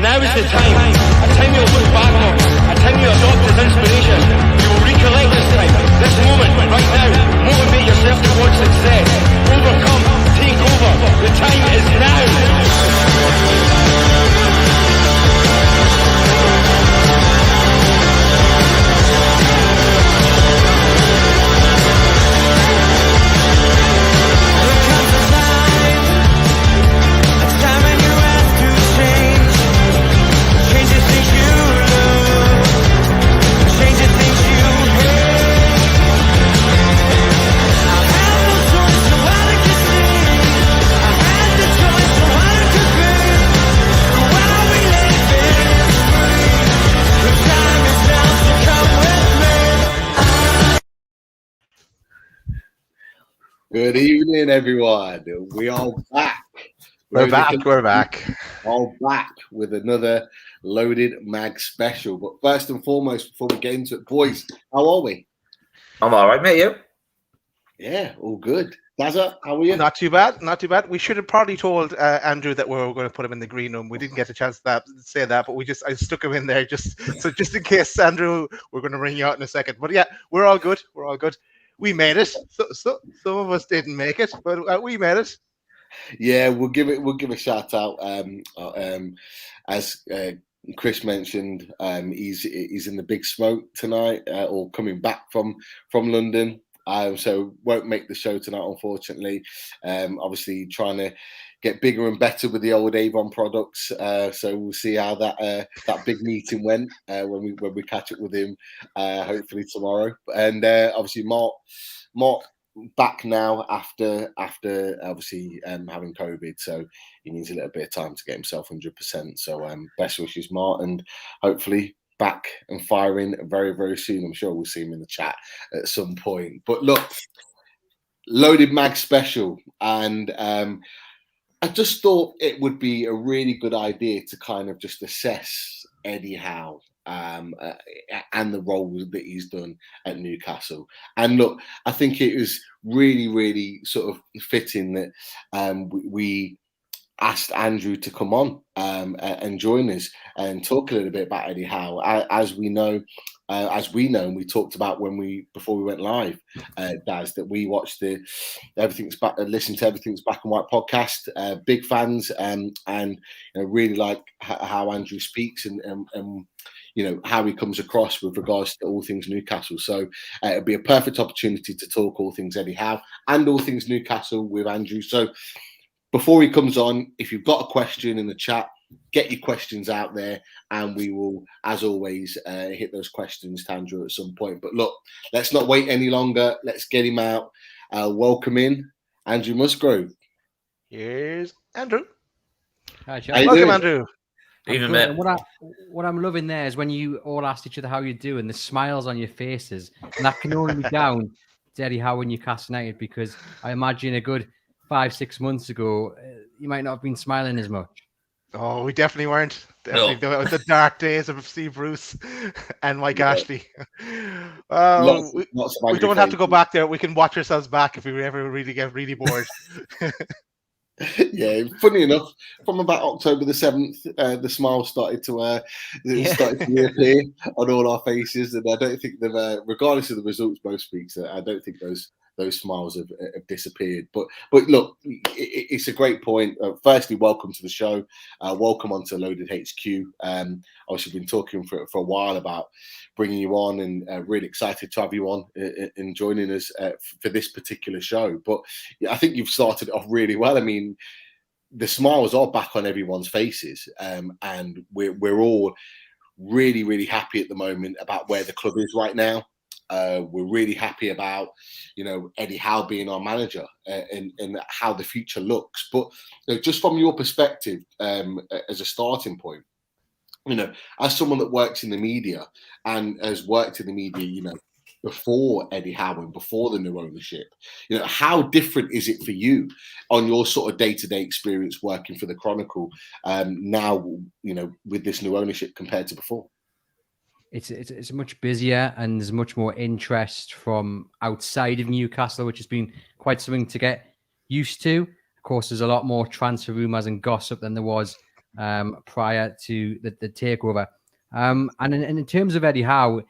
Now is the time. A time you'll look back on. A time you adopt as inspiration. You will recollect this time, this moment, right now. Motivate yourself towards success. Overcome. Take over. The time is now. Good evening, everyone. We are back. We're back. All back with another Loaded Mag special. But first and foremost, before we get into it, boys, how are we? I'm all right, mate. You? Yeah, all good. Dazza, how are you? Not too bad. Not too bad. We should have probably told Andrew that we were going to put him in the green room. We didn't get a chance to say that, but I stuck him in there just in case, Andrew, we're going to bring you out in a second. But yeah, we're all good. We're all good. We made it. So some of us didn't make it, but we made it. Yeah, we'll give a shout out. As Chris mentioned, he's in the big smoke tonight, or coming back from London. So won't make the show tonight, unfortunately. Obviously trying to get bigger and better with the old Avon products. So we'll see how that big meeting went when we catch up with him, hopefully tomorrow. And obviously Mark back now after obviously having COVID, so he needs a little bit of time to get himself 100%. So best wishes, Mark, and hopefully back and firing very, very soon. I'm sure we'll see him in the chat at some point. But look, Loaded Mag special, and I just thought it would be a really good idea to kind of just assess Eddie Howe and the role that he's done at Newcastle. And look, I think it was really, really sort of fitting that we asked Andrew to come on and join us and talk a little bit about Eddie Howe. As we know, and we talked about before we went live, Daz, that we watched listened to Everything's Black and White podcast. Big fans, and really like how Andrew speaks and how he comes across with regards to all things Newcastle. So it'll be a perfect opportunity to talk all things Eddie Howe and all things Newcastle with Andrew. So before he comes on, if you've got a question in the chat, get your questions out there, and we will, as always, hit those questions to Andrew at some point. But look, let's not wait any longer. Let's get him out. Welcome in, Andrew Musgrove. Here's Andrew. Hi, welcome, Andrew. Even better. What I'm loving there is when you all asked each other how you do, and the smiles on your faces, and that can only be down to Eddie Howe and Newcastle United, because I imagine a good 5-6 months ago, you might not have been smiling as much. Oh, we definitely weren't. No. It was the dark days of Steve Bruce and Mike Ashley. We don't have to go back there. We can watch ourselves back if we ever really get really bored. Yeah, funny enough, from about October the 7th, the smile started to reappear on all our faces, and I don't think they've, regardless of the results most weeks, I don't think those smiles have disappeared. But look, it's a great point. Firstly, welcome to the show. Welcome onto Loaded HQ. Obviously, been talking for a while about bringing you on, and really excited to have you on and joining us for this particular show. But I think you've started off really well. I mean, the smiles are back on everyone's faces, and we're all really, really happy at the moment about where the club is right now. We're really happy about, Eddie Howe being our manager and how the future looks. But just from your perspective, as a starting point, as someone that works in the media and has worked in the media, before Eddie Howe and before the new ownership, how different is it for you on your sort of day-to-day experience working for the Chronicle now, with this new ownership compared to before? It's much busier, and there's much more interest from outside of Newcastle, which has been quite something to get used to. Of course, there's a lot more transfer rumours and gossip than there was prior to the takeover. And in terms of Eddie Howe,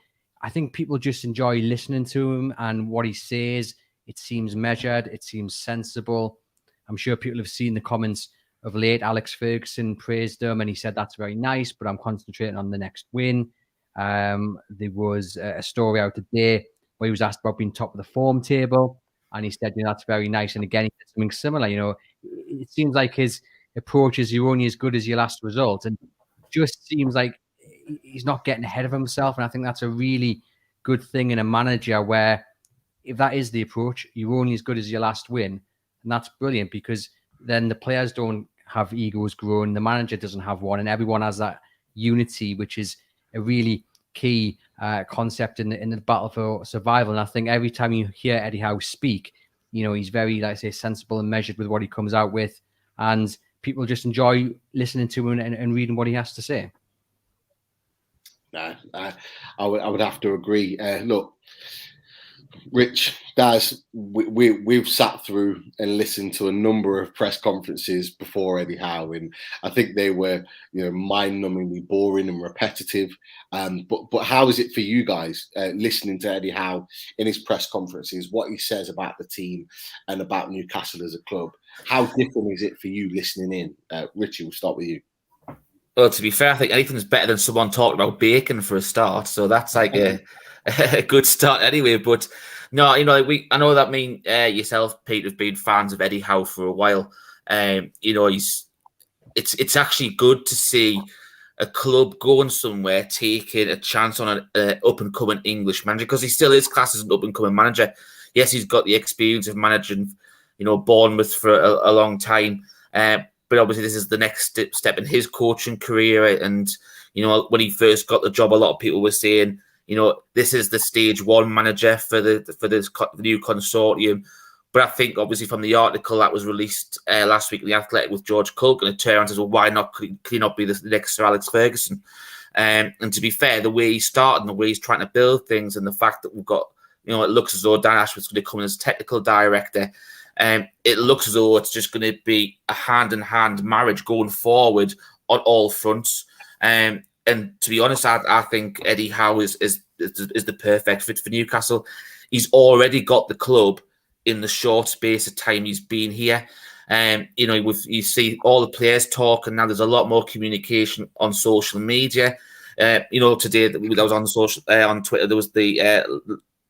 I think people just enjoy listening to him and what he says. It seems measured. It seems sensible. I'm sure people have seen the comments of late. Alex Ferguson praised him and he said, that's very nice, but I'm concentrating on the next win. There was a story out today where he was asked about being top of the form table. And he said, that's very nice. And again, he said something similar. It seems like his approach is you're only as good as your last result. And it just seems like he's not getting ahead of himself. And I think that's a really good thing in a manager where if that is the approach, you're only as good as your last win. And that's brilliant because then the players don't have egos grown. The manager doesn't have one. And everyone has that unity, which is a really key concept in the battle for survival. And I think every time you hear Eddie Howe speak, he's very, like I say, sensible and measured with what he comes out with. And people just enjoy listening to him and reading what he has to say. No, I would have to agree. Look, Rich, Daz, we've sat through and listened to a number of press conferences before Eddie Howe, and I think they were, mind-numbingly boring and repetitive. But how is it for you guys listening to Eddie Howe in his press conferences, what he says about the team and about Newcastle as a club? How different is it for you listening in? Richie, we'll start with you. Well, to be fair, I think anything's better than someone talking about bacon for a start. So that's like a good start anyway. But no, I know that yourself, Pete, have been fans of Eddie Howe for a while. It's actually good to see a club going somewhere, taking a chance on an up-and-coming English manager, because he still is classed as an up-and-coming manager. Yes, he's got the experience of managing, Bournemouth for a long time. But obviously, this is the next step in his coaching career. And, when he first got the job, a lot of people were saying, this is the stage one manager for this new consortium. But I think, obviously, from the article that was released last week in The Athletic with George Culkin, it turned around and says, well, why not? Could he not be the next Sir Alex Ferguson? And to be fair, the way he started and the way he's trying to build things, and the fact that we've got, it looks as though Dan Ashworth's going to come in as technical director. It looks as though it's just going to be a hand-in-hand marriage going forward on all fronts. And to be honest, I think Eddie Howe is the perfect fit for Newcastle. He's already got the club in the short space of time he's been here. You see all the players talking now. There's a lot more communication on social media. Today that was on Twitter, there was the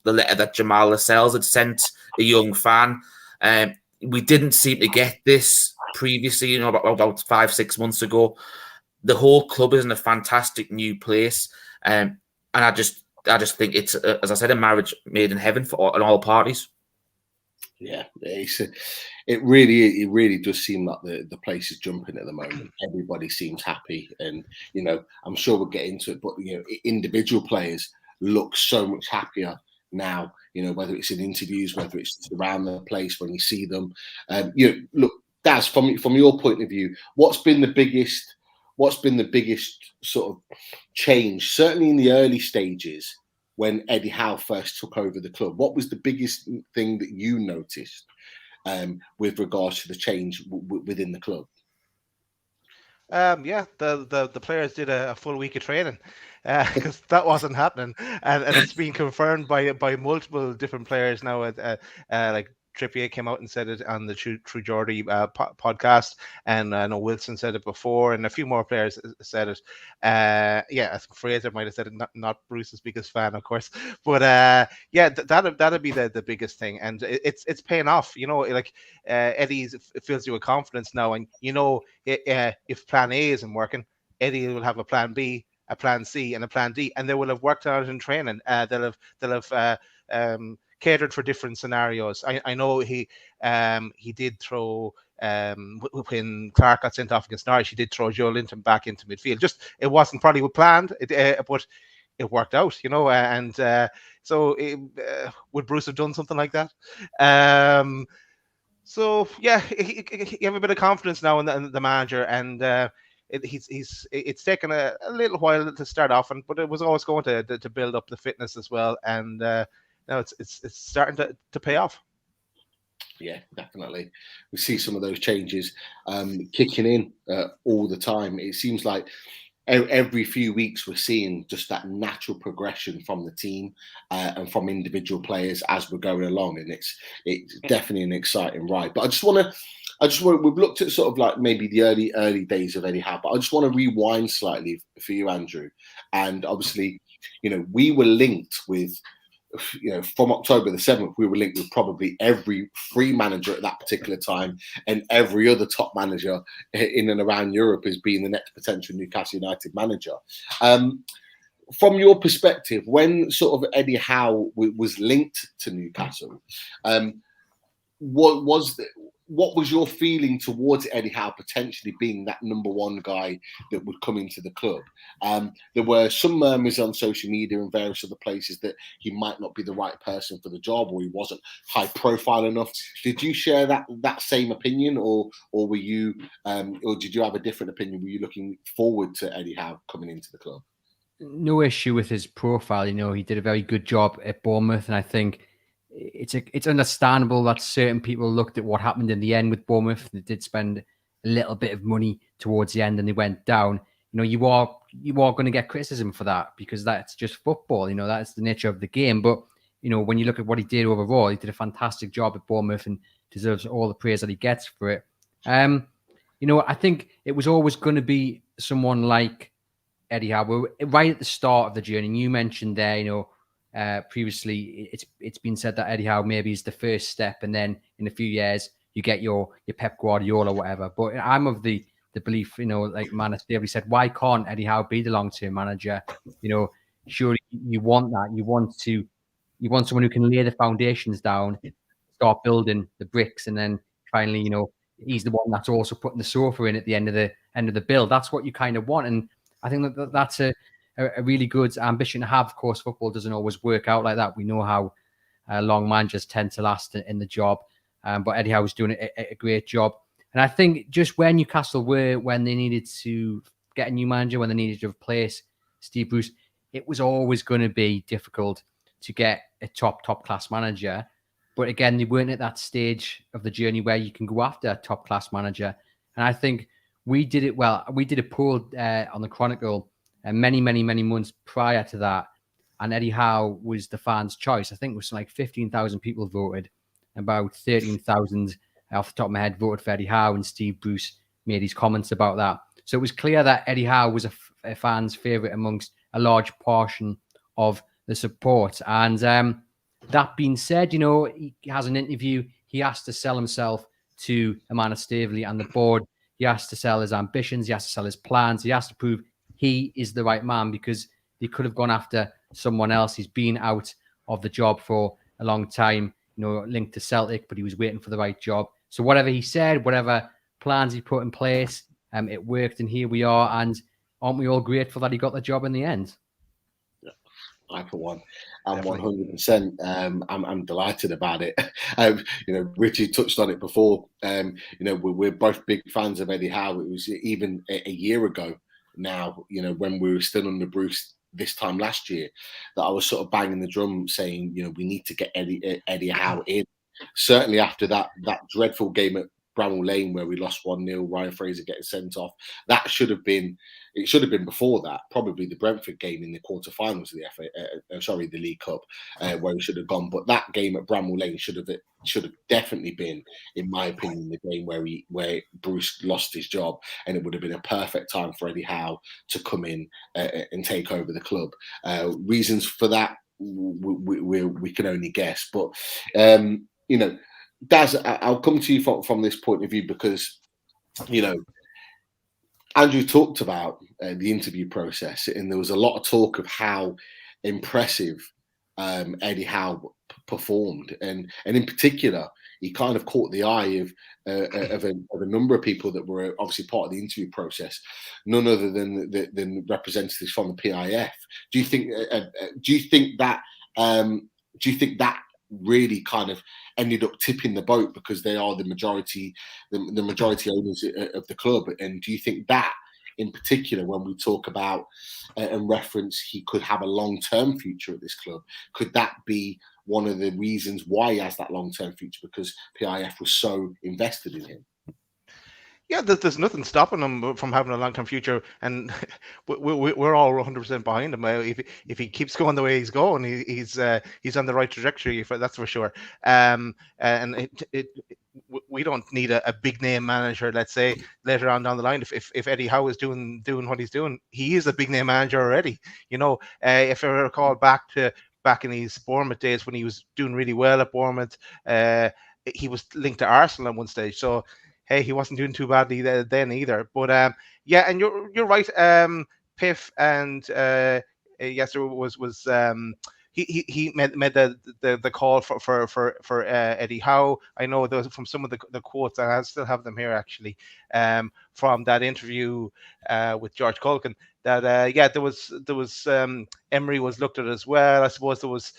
letter that Jamal Lewis had sent a young fan. We didn't seem to get this previously, about 5-6 months ago. The whole club is in a fantastic new place, and I just think it's, as I said, a marriage made in heaven on all parties. Yeah, it really does seem like the place is jumping at the moment. Everybody seems happy, and I'm sure we'll get into it. But individual players look so much happier now. Whether it's in interviews, whether it's just around the place when you see them. Look, Daz, from your point of view, what's been the biggest sort of change? Certainly in the early stages, when Eddie Howe first took over the club, what was the biggest thing that you noticed with regards to the change within the club? The players did a full week of training because that wasn't happening, and it's been confirmed by multiple different players now. Like Trippier came out and said it on the True Geordie podcast, and I know Wilson said it before, and a few more players said it. I think Fraser might have said it, not Bruce's biggest fan, of course, but that'd be the biggest thing, and it's paying off. Eddie fills you with confidence now, and if Plan A isn't working, Eddie will have a Plan B, a Plan C, and a Plan D, and they will have worked on it in training. They'll have catered for different scenarios. I know he did throw when Clark got sent off against Norwich, he did throw Joe Linton back into midfield. Just it wasn't probably planned, but it worked out, so would Bruce have done something like that? He have a bit of confidence now in the manager, and it's taken a little while to start off, but it was always going to build up the fitness as well, and now it's starting to pay off. Yeah, definitely. We see some of those changes kicking in all the time. It seems like every few weeks we're seeing just that natural progression from the team and from individual players as we're going along, and it's definitely an exciting ride. But I just want we've looked at sort of like maybe the early days of Eddie Howe, but I just want to rewind slightly for you, Andrew. And obviously, we were linked with, from October the 7th, we were linked with probably every free manager at that particular time and every other top manager in and around Europe as being the next potential Newcastle United manager. From your perspective, when sort of Eddie Howe was linked to Newcastle, what was your feeling towards Eddie Howe potentially being that number one guy that would come into the club? There were some murmurs on social media and various other places that he might not be the right person for the job, or he wasn't high profile enough. Did you share that same opinion, or were you, or did you have a different opinion? Were you looking forward to Eddie Howe coming into the club? No issue with his profile. He did a very good job at Bournemouth, and I think it's understandable that certain people looked at what happened in the end with Bournemouth. They did spend a little bit of money towards the end and they went down. You are going to get criticism for that because that's just football. That's the nature of the game. But, when you look at what he did overall, he did a fantastic job at Bournemouth and deserves all the praise that he gets for it. I think it was always going to be someone like Eddie Howe. Right at the start of the journey, and you mentioned there, previously, it's been said that Eddie Howe maybe is the first step, and then in a few years you get your Pep Guardiola or whatever. But I'm of the belief, like Manus Davies said, why can't Eddie Howe be the long-term manager? Surely you want that. You want someone who can lay the foundations down, start building the bricks, and then finally, he's the one that's also putting the sofa in at the end of the build. That's what you kind of want, and I think that's a really good ambition to have. Of course, football doesn't always work out like that. We know how long managers tend to last in the job, but Eddie Howe was doing a great job. And I think just where Newcastle were when they needed to get a new manager, when they needed to replace Steve Bruce, it was always going to be difficult to get a top class manager. But again, they weren't at that stage of the journey where you can go after a top class manager. And I think we did it well. We did a poll on the Chronicle many months prior to that, and Eddie Howe was the fans' choice. I think it was like 15,000 people voted, about 13,000 off the top of my head voted for Eddie Howe, and Steve Bruce made his comments about that. So it was clear that Eddie Howe was a fan's favourite amongst a large portion of the support. And that being said, he has an interview. He has to sell himself to Amanda Staveley and the board. He has to sell his ambitions. He has to sell his plans. He has to prove he is the right man, because he could have gone after someone else. He's been out of the job for a long time, linked to Celtic, but he was waiting for the right job. So whatever he said, whatever plans he put in place, it worked, and here we are. And aren't we all grateful that he got the job in the end? Yeah, I for one, I'm 100%. I'm delighted about it. Richie touched on it before. We're both big fans of Eddie Howe. It was even a year ago now, when we were still under Bruce this time last year, that I was sort of banging the drum saying, we need to get Eddie Howe in. Certainly after that dreadful game at Bramall Lane where we lost 1-0, Ryan Fraser getting sent off, it should have been before that, probably the Brentford game in the quarterfinals of the League Cup, where we should have gone. But that game at Bramall Lane should have definitely been, in my opinion, the game where Bruce lost his job, and it would have been a perfect time for Eddie Howe to come in and take over the club. Reasons for that we can only guess, but Daz, I'll come to you from this point of view, because Andrew talked about the interview process, and there was a lot of talk of how impressive Eddie Howe performed, and in particular, he kind of caught the eye of a number of people that were obviously part of the interview process, none other than representatives from the PIF. Do you think that really kind of ended up tipping the boat, because they are the majority owners of the club? And do you think that, in particular, when we talk about and reference he could have a long-term future at this club, could that be one of the reasons why he has that long-term future, because PIF was so invested in him. Yeah, there's nothing stopping him from having a long-term future, and we're all 100% behind him. If he keeps going the way he's going, he's on the right trajectory, that's for sure. And we don't need a big name manager, let's say, later on down the line. If Eddie Howe is doing what he's doing, he is a big name manager already. If I recall back in his Bournemouth days when he was doing really well at Bournemouth, he was linked to Arsenal at one stage. So hey, he wasn't doing too badly then either. But yeah, and you're right. Piff and yes, there was he made the call for Eddie Howe. I know those from some of the quotes, and I still have them here actually, from that interview with George Culkin. That there was Emery was looked at as well. I suppose there was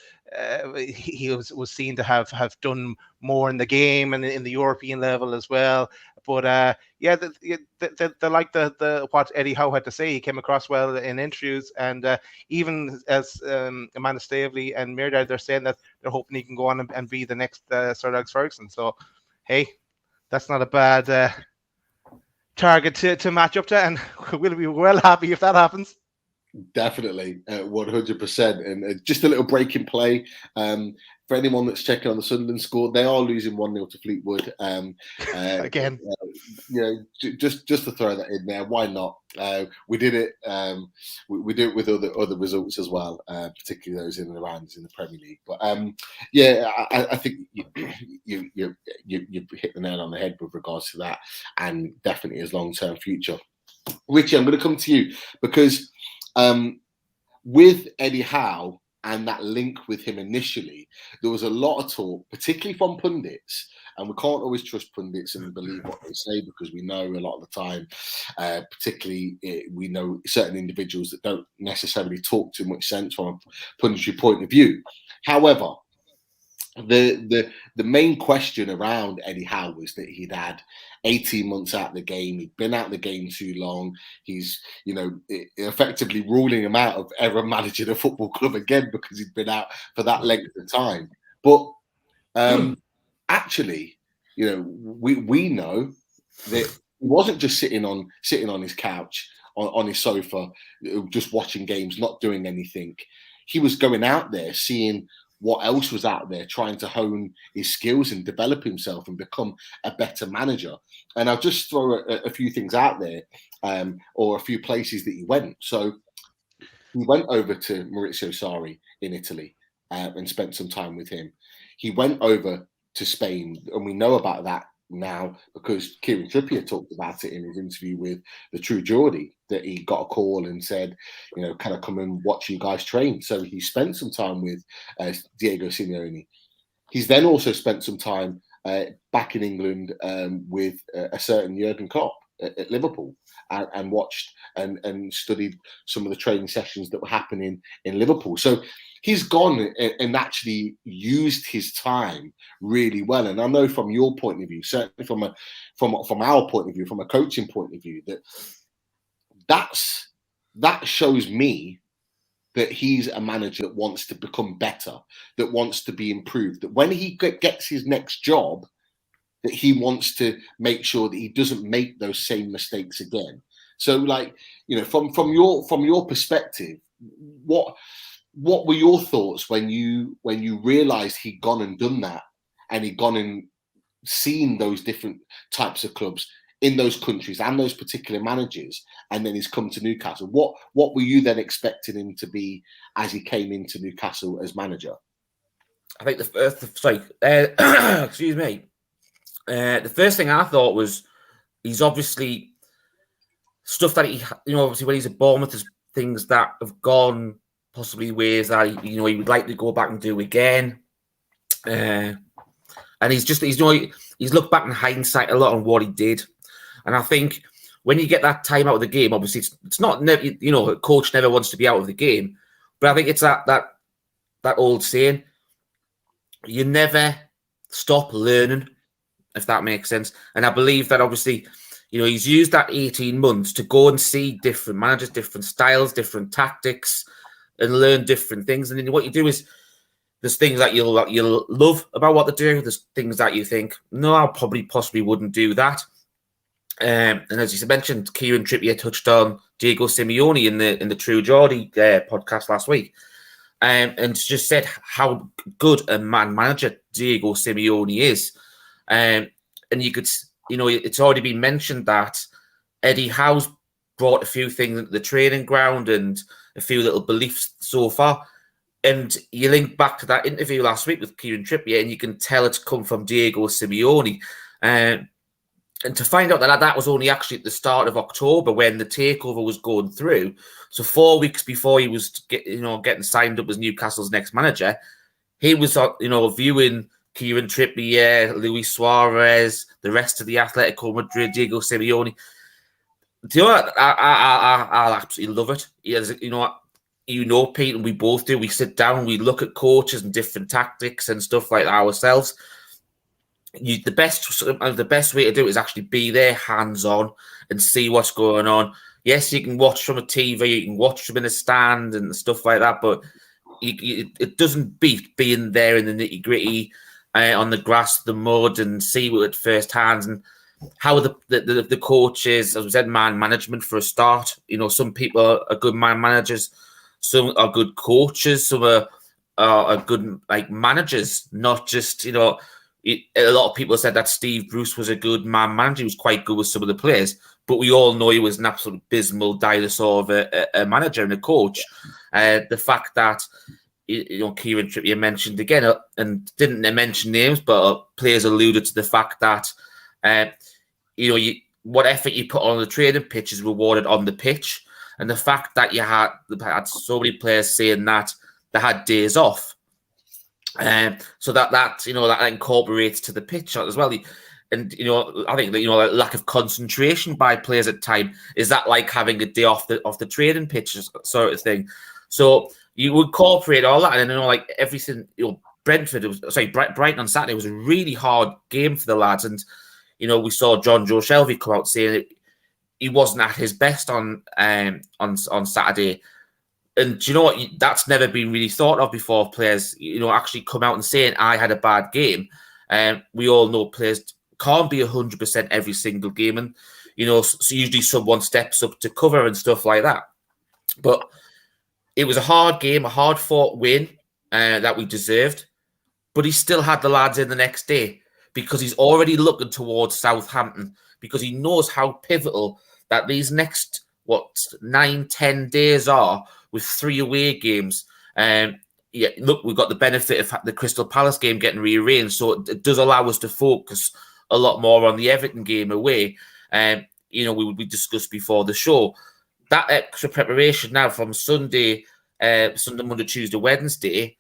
he was seen to have done more in the game and in the European level as well. But they like the what Eddie Howe had to say. He came across well in interviews, and even as Amanda Stavely and Myrdad, they're saying that they're hoping he can go on and be the next Sir Alex Ferguson. So hey, that's not a bad target to match up to, and we'll be well happy if that happens. Definitely, 100%. And just a little break in play. For anyone that's checking on the Sunderland score, they are losing 1-0 to Fleetwood. Again, just to throw that in there. Why not? We did it. We do it with other results as well, particularly those in and around in the Premier League. But I think you hit the nail on the head with regards to that, and definitely his long-term future. Richie, I'm going to come to you because with Eddie Howe and that link with him initially, there was a lot of talk, particularly from pundits, and we can't always trust pundits and believe what they say, because we know a lot of the time, particularly we know certain individuals that don't necessarily talk too much sense from a punditry point of view. However, the main question around Eddie Howe was that he'd had 18 months out of the game. He'd been out of the game too long. He's, effectively ruling him out of ever managing a football club again because he'd been out for that length of time. But actually, we know that he wasn't just sitting on his couch, on his sofa, just watching games, not doing anything. He was going out there, seeing what else was out there, trying to hone his skills and develop himself and become a better manager. And I'll just throw a few things out there, or a few places that he went. So he went over to Maurizio Sarri in Italy and spent some time with him. He went over to Spain, and we know about that now because Kieran Trippier talked about it in his interview with the True Geordie, that he got a call and said, can I come and watch you guys train? So he spent some time with Diego Simeone. He's then also spent some time back in England with a certain Jurgen Klopp at Liverpool, and watched and studied some of the training sessions that were happening in Liverpool. So he's gone and actually used his time really well. And I know from your point of view, certainly from our point of view, from a coaching point of view, that shows me that he's a manager that wants to become better, that wants to be improved, that when he gets his next job, that he wants to make sure that he doesn't make those same mistakes again. So, from your perspective, what were your thoughts when you realised he'd gone and done that, and he'd gone and seen those different types of clubs in those countries and those particular managers, and then he's come to Newcastle? What were you then expecting him to be as he came into Newcastle as manager? I think excuse me. The first thing I thought was he's obviously stuff that he, obviously when he's at Bournemouth, there's things that have gone possibly ways that he would like to go back and do again. And he's looked back in hindsight a lot on what he did. And I think when you get that time out of the game, obviously it's not, a coach never wants to be out of the game, but I think it's that old saying, you never stop learning, if that makes sense. And I believe that obviously, he's used that 18 months to go and see different managers, different styles, different tactics, and learn different things. And then what you do is There's things that you'll love about what they do. There's things that you think, no, I possibly wouldn't do that. And as you mentioned, Kieran Trippier touched on Diego Simeone in the True Geordie podcast last week, and just said how good a manager Diego Simeone is. And you could, it's already been mentioned that Eddie Howe's brought a few things into the training ground and a few little beliefs so far. And you link back to that interview last week with Kieran Trippier, and you can tell it's come from Diego Simeone. And to find out that was only actually at the start of October when the takeover was going through. So 4 weeks before he was getting signed up as Newcastle's next manager, he was viewing Kieran Trippier, Luis Suarez, the rest of the Atletico Madrid, Diego Simeone. Do you know what? I absolutely love it. Pete, and we both do. We sit down, we look at coaches and different tactics and stuff like that ourselves. The best way to do it is actually be there, hands-on, and see what's going on. Yes, you can watch from a TV, you can watch from in a stand and stuff like that, but it doesn't beat being there in the nitty-gritty, on the grass, the mud, and see it firsthand. And how the coaches, as we said, man management for a start. Some people are good man managers, some are good coaches, some are good managers, not just a lot of people said that Steve Bruce was a good man manager. He was quite good with some of the players, but we all know he was an absolute abysmal dinosaur of a manager and a coach. The fact that Kieran Trippier mentioned again, and didn't mention names, but players alluded to the fact that what effort you put on the training pitch is rewarded on the pitch, and the fact that you had so many players saying that they had days off. So that incorporates to the pitch as well. And I think that lack of concentration by players at time is that like having a day off the training pitch sort of thing. So you incorporate all that, and everything. Brighton on Saturday was a really hard game for the lads, and we saw John Joe Shelby come out saying that he wasn't at his best on Saturday. And do you know what? That's never been really thought of before. Players, actually come out and saying, I had a bad game. We all know players can't be 100% every single game. And, so usually someone steps up to cover and stuff like that. But it was a hard game, a hard-fought win that we deserved. But he still had the lads in the next day because he's already looking towards Southampton, because he knows how pivotal that these next, 9-10 days are, with 3 away games. We've got the benefit of the Crystal Palace game getting rearranged, so it does allow us to focus a lot more on the Everton game away. We discussed before the show. That extra preparation now from Sunday, Monday, Tuesday, Wednesday,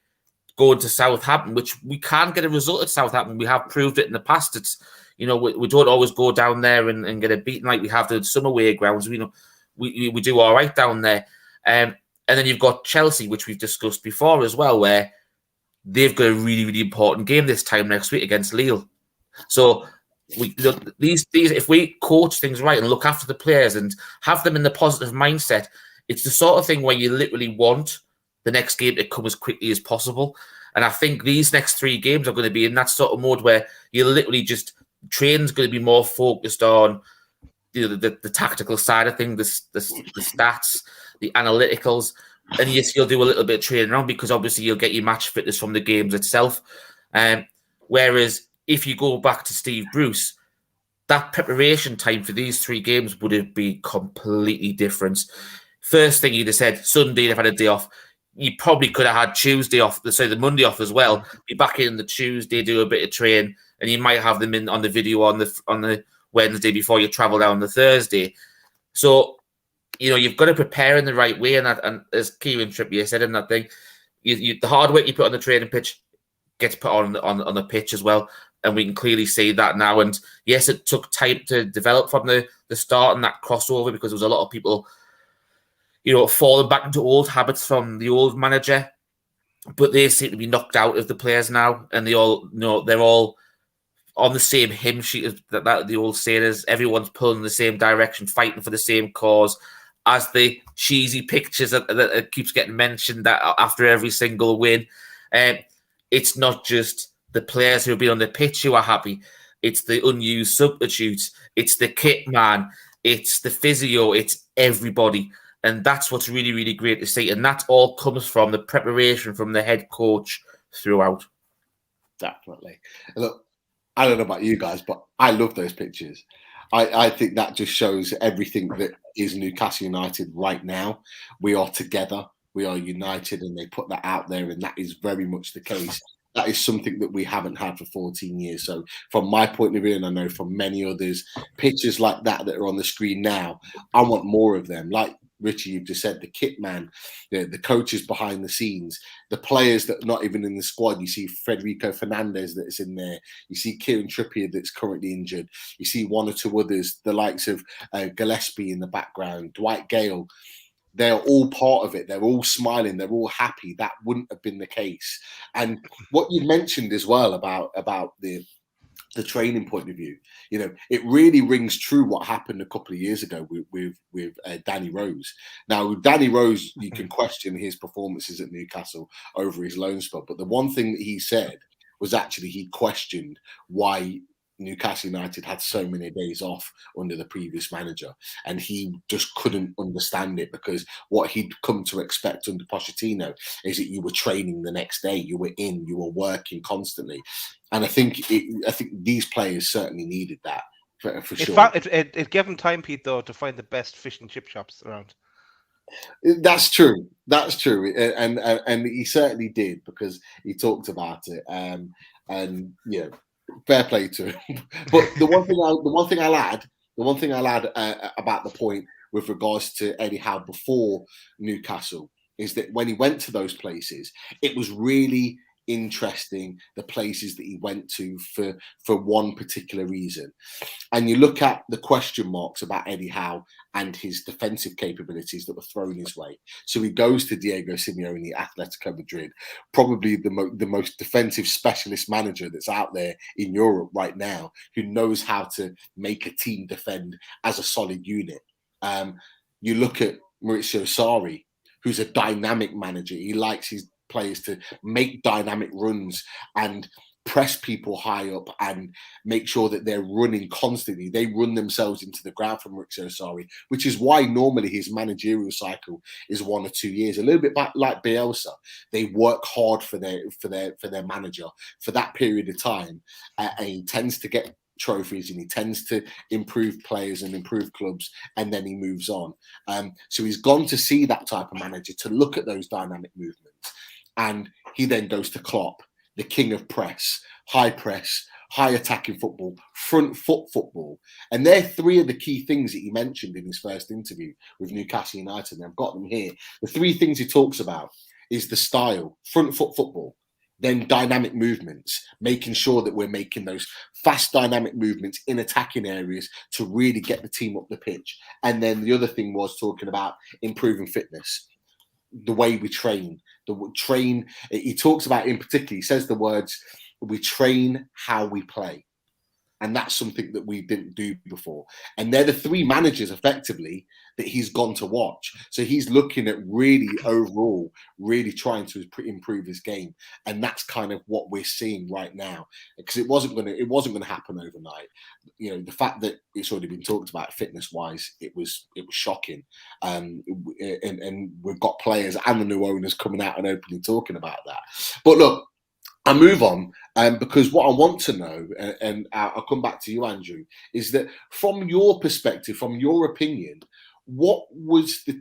going to Southampton, which we can get a result at Southampton. We have proved it in the past. It's we don't always go down there and get a beating like we have to some away grounds. We do all right down there. And then you've got Chelsea, which we've discussed before as well, where they've got a really, really important game this time next week against Lille. So if we coach things right and look after the players and have them in the positive mindset, it's the sort of thing where you literally want the next game to come as quickly as possible. And I think these next 3 games are going to be in that sort of mode where you literally just training's going to be more focused on the tactical side of things, the stats, the analyticals, and yes, you'll do a little bit of training around because obviously you'll get your match fitness from the games itself. Whereas if you go back to Steve Bruce, that preparation time for these 3 games would have been completely different. First thing you'd have said, Sunday they've had a day off. You probably could have had Tuesday off, the Monday off as well. Be back in the Tuesday, do a bit of training, and you might have them in on the video on the Wednesday before you travel down the Thursday. So you've got to prepare in the right way, and as Kieran Trippier said in that thing, the hard work you put on the training pitch gets put on the pitch as well, and we can clearly see that now. And yes, it took time to develop from the start and that crossover because there was a lot of people, falling back into old habits from the old manager, but they seem to be knocked out of the players now, and they all they're all on the same hymn sheet as that the old saying is, everyone's pulling in the same direction, fighting for the same cause. As the cheesy pictures that keeps getting mentioned that after every single win. it's not just the players who have been on the pitch who are happy. It's the unused substitutes. It's the kit man. It's the physio. It's everybody. And that's what's really, really great to see. And that all comes from the preparation from the head coach throughout. Definitely. Look, I don't know about you guys, but I love those pictures. I think that just shows everything that is Newcastle United right now. We are together. We are united, and they put that out there, and that is very much the case. That is something that we haven't had for 14 years. So from my point of view, and I know from many others, pictures like that are on the screen now, I want more of them. Like Richie, you've just said, the kit man, the coaches behind the scenes, the players that are not even in the squad. You see Federico Fernandez that's in there. You see Kieran Trippier that's currently injured. You see one or two others, the likes of Gillespie in the background, Dwight Gale. They're all part of it. They're all smiling. They're all happy. That wouldn't have been the case. And what you mentioned as well about the training point of view, you know, it really rings true what happened a couple of years ago with Danny Rose. Now, with Danny Rose, you can question his performances at Newcastle over his loan spell, but the one thing that he said was actually he questioned why Newcastle United had so many days off under the previous manager, and he just couldn't understand it, because what he'd come to expect under Pochettino is that you were training the next day, you were working constantly, and I think these players certainly needed that for sure. It gave him time, Pete, though, to find the best fish and chip shops around. That's true. That's true, and he certainly did, because he talked about it, and you know, fair play to him. But the one thing I'll add about the point with regards to Eddie Howe before Newcastle is that when he went to those places, it was really interesting, the places that he went to for one particular reason. And you look at the question marks about Eddie Howe and his defensive capabilities that were thrown his way. So he goes to Diego Simeone, Atletico Madrid, probably the most defensive specialist manager that's out there in Europe right now, who knows how to make a team defend as a solid unit. You look at Maurizio Sarri, who's a dynamic manager. He likes his players to make dynamic runs and press people high up and make sure that they're running constantly. They run themselves into the ground from Maurizio Sarri, which is why normally his managerial cycle is 1 or 2 years. A little bit like Bielsa, they work hard for their manager for that period of time, and he tends to get trophies and he tends to improve players and improve clubs, and then he moves on. So he's gone to see that type of manager, to look at those dynamic movements, and he then goes to Klopp, the king of press, high attacking football, front foot football. And they're three of the key things that he mentioned in his first interview with Newcastle United. And I've got them here. The three things he talks about is the style, front foot football, then dynamic movements, making sure that we're making those fast dynamic movements in attacking areas to really get the team up the pitch. And then the other thing was talking about improving fitness, the way we train. He talks about, in particular, he says the words, we train how we play. And that's something that we didn't do before. And they're the three managers, effectively, that he's gone to watch. So he's looking at really overall, really trying to improve his game. And that's kind of what we're seeing right now. Because it wasn't going to happen overnight. You know, the fact that it's already been talked about fitness-wise, it was shocking. And we've got players and the new owners coming out and openly talking about that. But look, I move on because what I want to know, and I'll come back to you, Andrew, is that from your perspective, from your opinion, what was the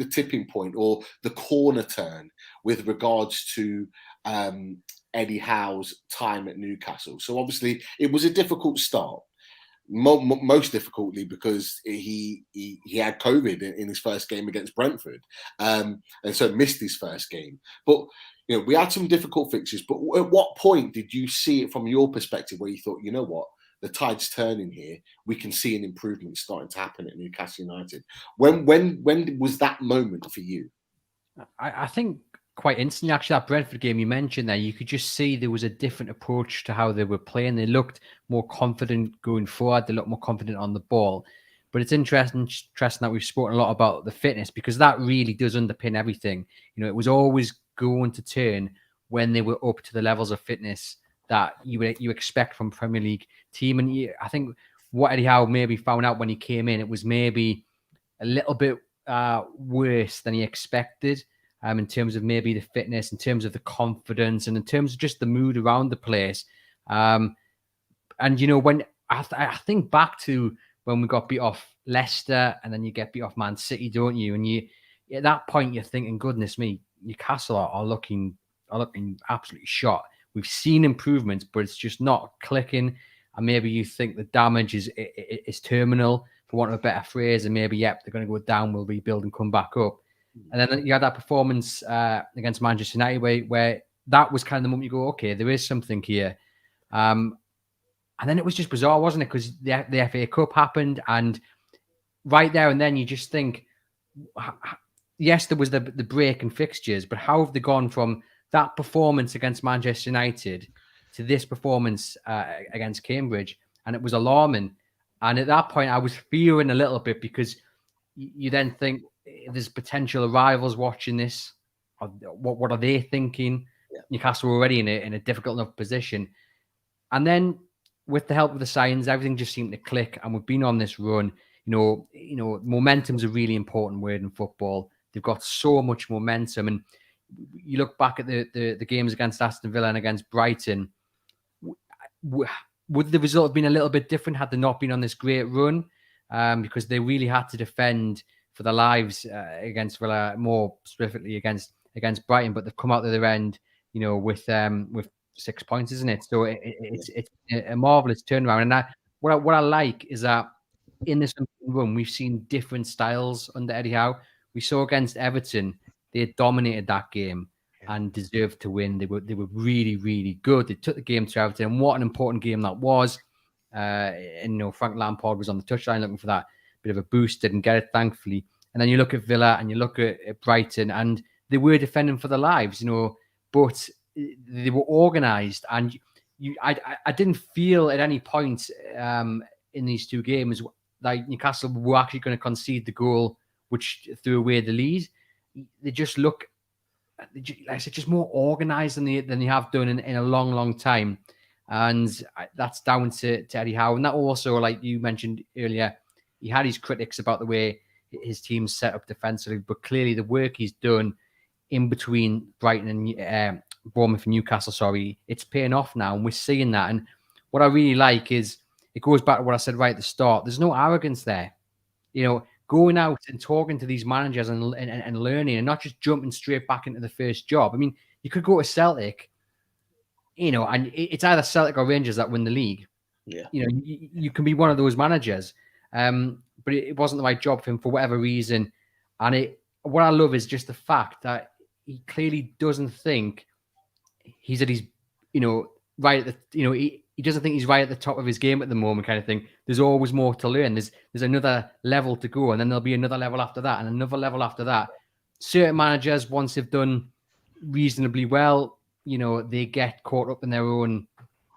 tipping point or the corner turn with regards to Eddie Howe's time at Newcastle? So obviously it was a difficult start. Most difficultly because he had COVID in his first game against Brentford, and so missed his first game. But you know, we had some difficult fixtures. But at what point did you see it from your perspective where you thought, you know what, the tide's turning here? We can see an improvement starting to happen at Newcastle United. When was that moment for you? I think quite instantly, actually. That Brentford game you mentioned there, you could just see there was a different approach to how they were playing. They looked more confident going forward. They looked more confident on the ball. But it's interesting that we've spoken a lot about the fitness, because that really does underpin everything. You know, it was always going to turn when they were up to the levels of fitness that you expect from a Premier League team. And I think what Eddie Howe maybe found out when he came in, it was maybe a little bit worse than he expected in terms of maybe the fitness, in terms of the confidence, and in terms of just the mood around the place. And, when I think back to when we got beat off Leicester and then you get beat off Man City, don't you? And at that point, you're thinking, goodness me, Newcastle are looking absolutely shot. We've seen improvements, but it's just not clicking. And maybe you think the damage is terminal, for want of a better phrase, and maybe, they're going to go down, we'll rebuild and come back up. And then you had that performance against Manchester United where that was kind of the moment you go, okay, there is something here. And then it was just bizarre, wasn't it? Because the FA Cup happened, and right there and then you just think, yes, there was the break in fixtures, but how have they gone from that performance against Manchester United to this performance against Cambridge? And it was alarming. And at that point, I was fearing a little bit, because you then think, there's potential rivals watching this. What are they thinking? Yeah. Newcastle were already in a difficult enough position. And then with the help of the signs, everything just seemed to click, and we've been on this run. Momentum's a really important word in football. They've got so much momentum, and you look back at the games against Aston Villa and against Brighton. Would the result have been a little bit different had they not been on this great run? Because they really had to defend for their lives against Villa, more specifically against Brighton, but they've come out the other end, with 6 points, isn't it? So it's a marvelous turnaround. And what I like is that in this run, we've seen different styles under Eddie Howe. We saw against Everton, they had dominated that game and deserved to win. They were really, really good. They took the game to Everton, and what an important game that was. And Frank Lampard was on the touchline looking for that bit of a boost, didn't get it, thankfully. And then you look at Villa and you look at Brighton, and they were defending for their lives, but they were organised. And I didn't feel at any point in these two games like Newcastle were actually going to concede the goal which threw away the lead. They just look, like I said, just more organised than they have done in a long, long time. And that's down to Eddie Howe. And that also, like you mentioned earlier, he had his critics about the way his team's set up defensively, but clearly the work he's done in between Brighton and Bournemouth and Newcastle, it's paying off now, and we're seeing that. And what I really like is, it goes back to what I said right at the start. There's no arrogance there. Going out and talking to these managers and learning, and not just jumping straight back into the first job. I mean, you could go to Celtic, and it's either Celtic or Rangers that win the league. Yeah. You can be one of those managers. But it wasn't the right job for him for whatever reason. And what I love is just the fact that he clearly doesn't think he's at his, right at the, he doesn't think he's right at the top of his game at the moment, kind of thing. There's always more to learn. There's another level to go, and then there'll be another level after that, and another level after that. Certain managers, once they've done reasonably well, they get caught up in their own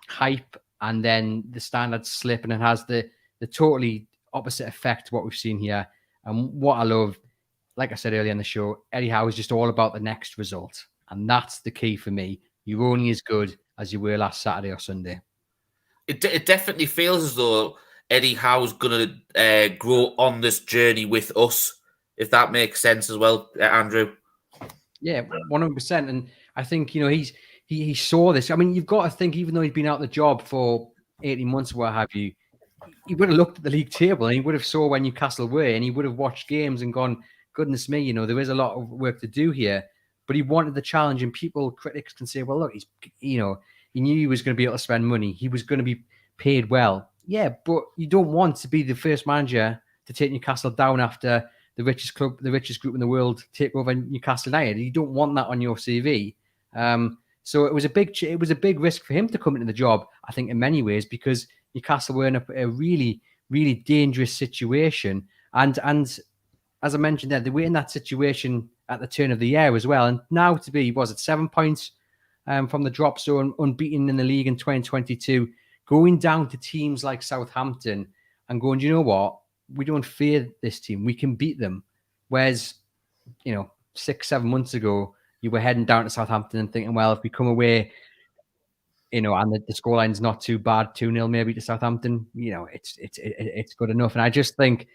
hype, and then the standards slip, and it has the totally opposite effect to what we've seen here. And what I love, like I said earlier in the show, Eddie Howe is just all about the next result. And that's the key for me. You're only as good as you were last Saturday or Sunday. It definitely feels as though Eddie Howe's going to grow on this journey with us, if that makes sense as well, Andrew. Yeah, 100%. And I think, he saw this. I mean, you've got to think, even though he's been out of the job for 18 months or what have you, he would have looked at the league table and he would have saw where Newcastle were, and he would have watched games and gone, goodness me, there is a lot of work to do here. But he wanted the challenge, and critics can say, well, look, he knew he was going to be able to spend money. He was going to be paid well. Yeah, but you don't want to be the first manager to take Newcastle down after the richest club, the richest group in the world, take over Newcastle United. You don't want that on your CV. So it was a big risk for him to come into the job, I think, in many ways, because Newcastle were in a really, really dangerous situation. And as I mentioned there, they were in that situation at the turn of the year as well. And now to be, 7 points from the drop zone, unbeaten in the league in 2022, going down to teams like Southampton and going, you know what? We don't fear this team. We can beat them. Whereas, 6-7 months ago, you were heading down to Southampton and thinking, well, if we come away, and the scoreline's not too bad, 2-0 maybe to Southampton, it's good enough. And I just think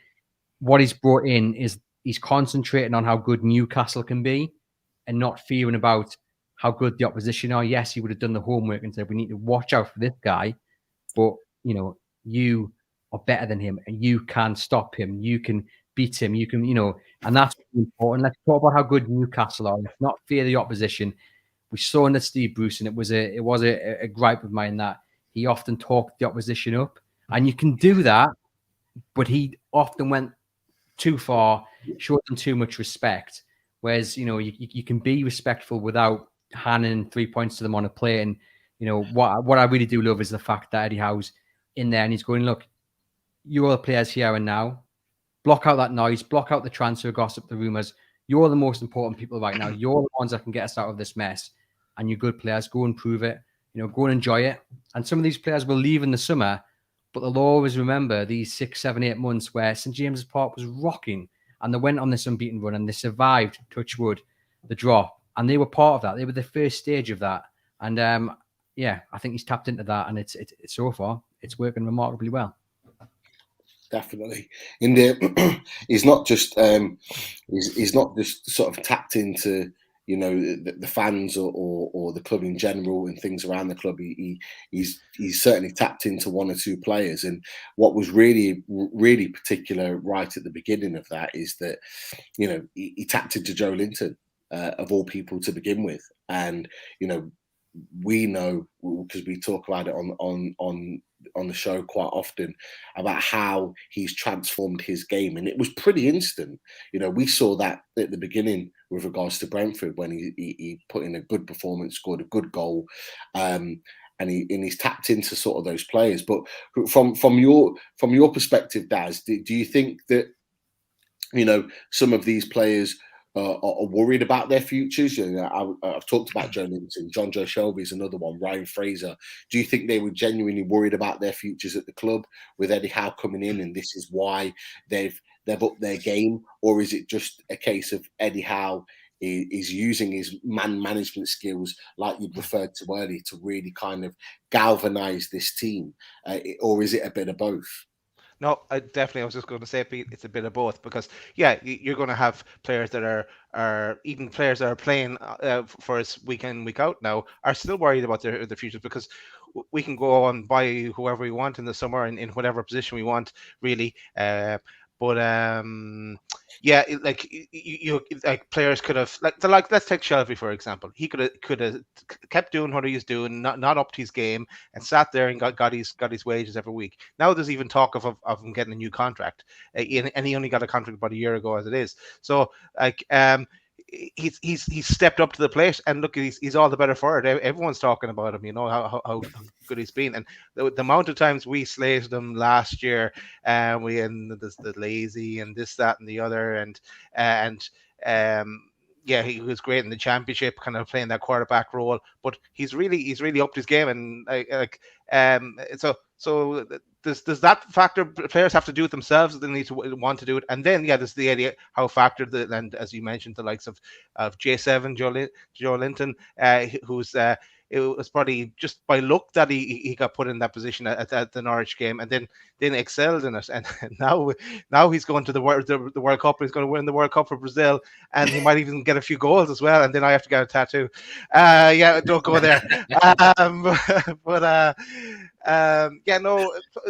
what he's brought in is he's concentrating on how good Newcastle can be and not fearing about how good the opposition are. Yes, he would have done the homework and said, we need to watch out for this guy, but, you are better than him and you can stop him. You can beat him. You can, and that's important. Let's talk about how good Newcastle are. Let's not fear the opposition. We saw under Steve Bruce, and it was a gripe of mine that he often talked the opposition up, and you can do that, but he often went too far, showed them too much respect. Whereas you can be respectful without handing 3 points to them on a plate. And what I really do love is the fact that Eddie Howe's in there and he's going, look, you're the players here and now. Block out that noise, block out the transfer gossip, the rumours. You're the most important people right now. You're the ones that can get us out of this mess. And you're good players. Go and prove it. Go and enjoy it. And some of these players will leave in the summer, but they'll always remember these 6, 7, 8 months where St James's Park was rocking and they went on this unbeaten run and they survived, touch wood, the drop. And they were part of that. They were the first stage of that. And I think he's tapped into that. And it's so far, it's working remarkably well. Definitely. He's not just sort of tapped into the fans or the club in general and things around the club. He's certainly tapped into one or two players. And what was really particular right at the beginning of that is that he tapped into Joe Linton, of all people, to begin with. And we know, because we talk about it on the show quite often, about how he's transformed his game, and it was pretty instant. We saw that at the beginning with regards to Brentford when he put in a good performance, scored a good goal, and he's tapped into sort of those players. But from your perspective, Daz, do you think that some of these players are worried about their futures? I've talked about Joe Linton, John Joe Shelby is another one, Ryan Fraser. Do you think they were genuinely worried about their futures at the club with Eddie Howe coming in, and this is why they've upped their game? Or is it just a case of Eddie Howe is using his man management skills, like you referred to earlier, to really kind of galvanise this team? Or is it a bit of both? No, I was just going to say, Pete, it's a bit of both, because you're going to have players that are even players that are playing for us week in, week out now are still worried about their futures, because we can go and buy whoever we want in the summer in whatever position we want, really. Players could have let's take Shelby for example. He could have kept doing what he was doing, not upped his game, and sat there and got his wages every week. Now there's even talk of him getting a new contract, and he only got a contract about a year ago as it is. So he's stepped up to the plate, and look, he's all the better for it. Everyone's talking about him, how good he's been, and the amount of times we slated him last year, the lazy and this, that, and the other, he was great in the championship, kind of playing that quarterback role. But he's really upped his game, and so does that factor? Players have to do it themselves. They need to want to do it, and then there's the idea how factored and as you mentioned, the likes of J7, Joe Linton, who's. It was probably just by luck that he got put in that position at the Norwich game, and then excelled in it. And now he's going to the World Cup. He's going to win the World Cup for Brazil, and he might even get a few goals as well. And then I have to get a tattoo. Don't go there.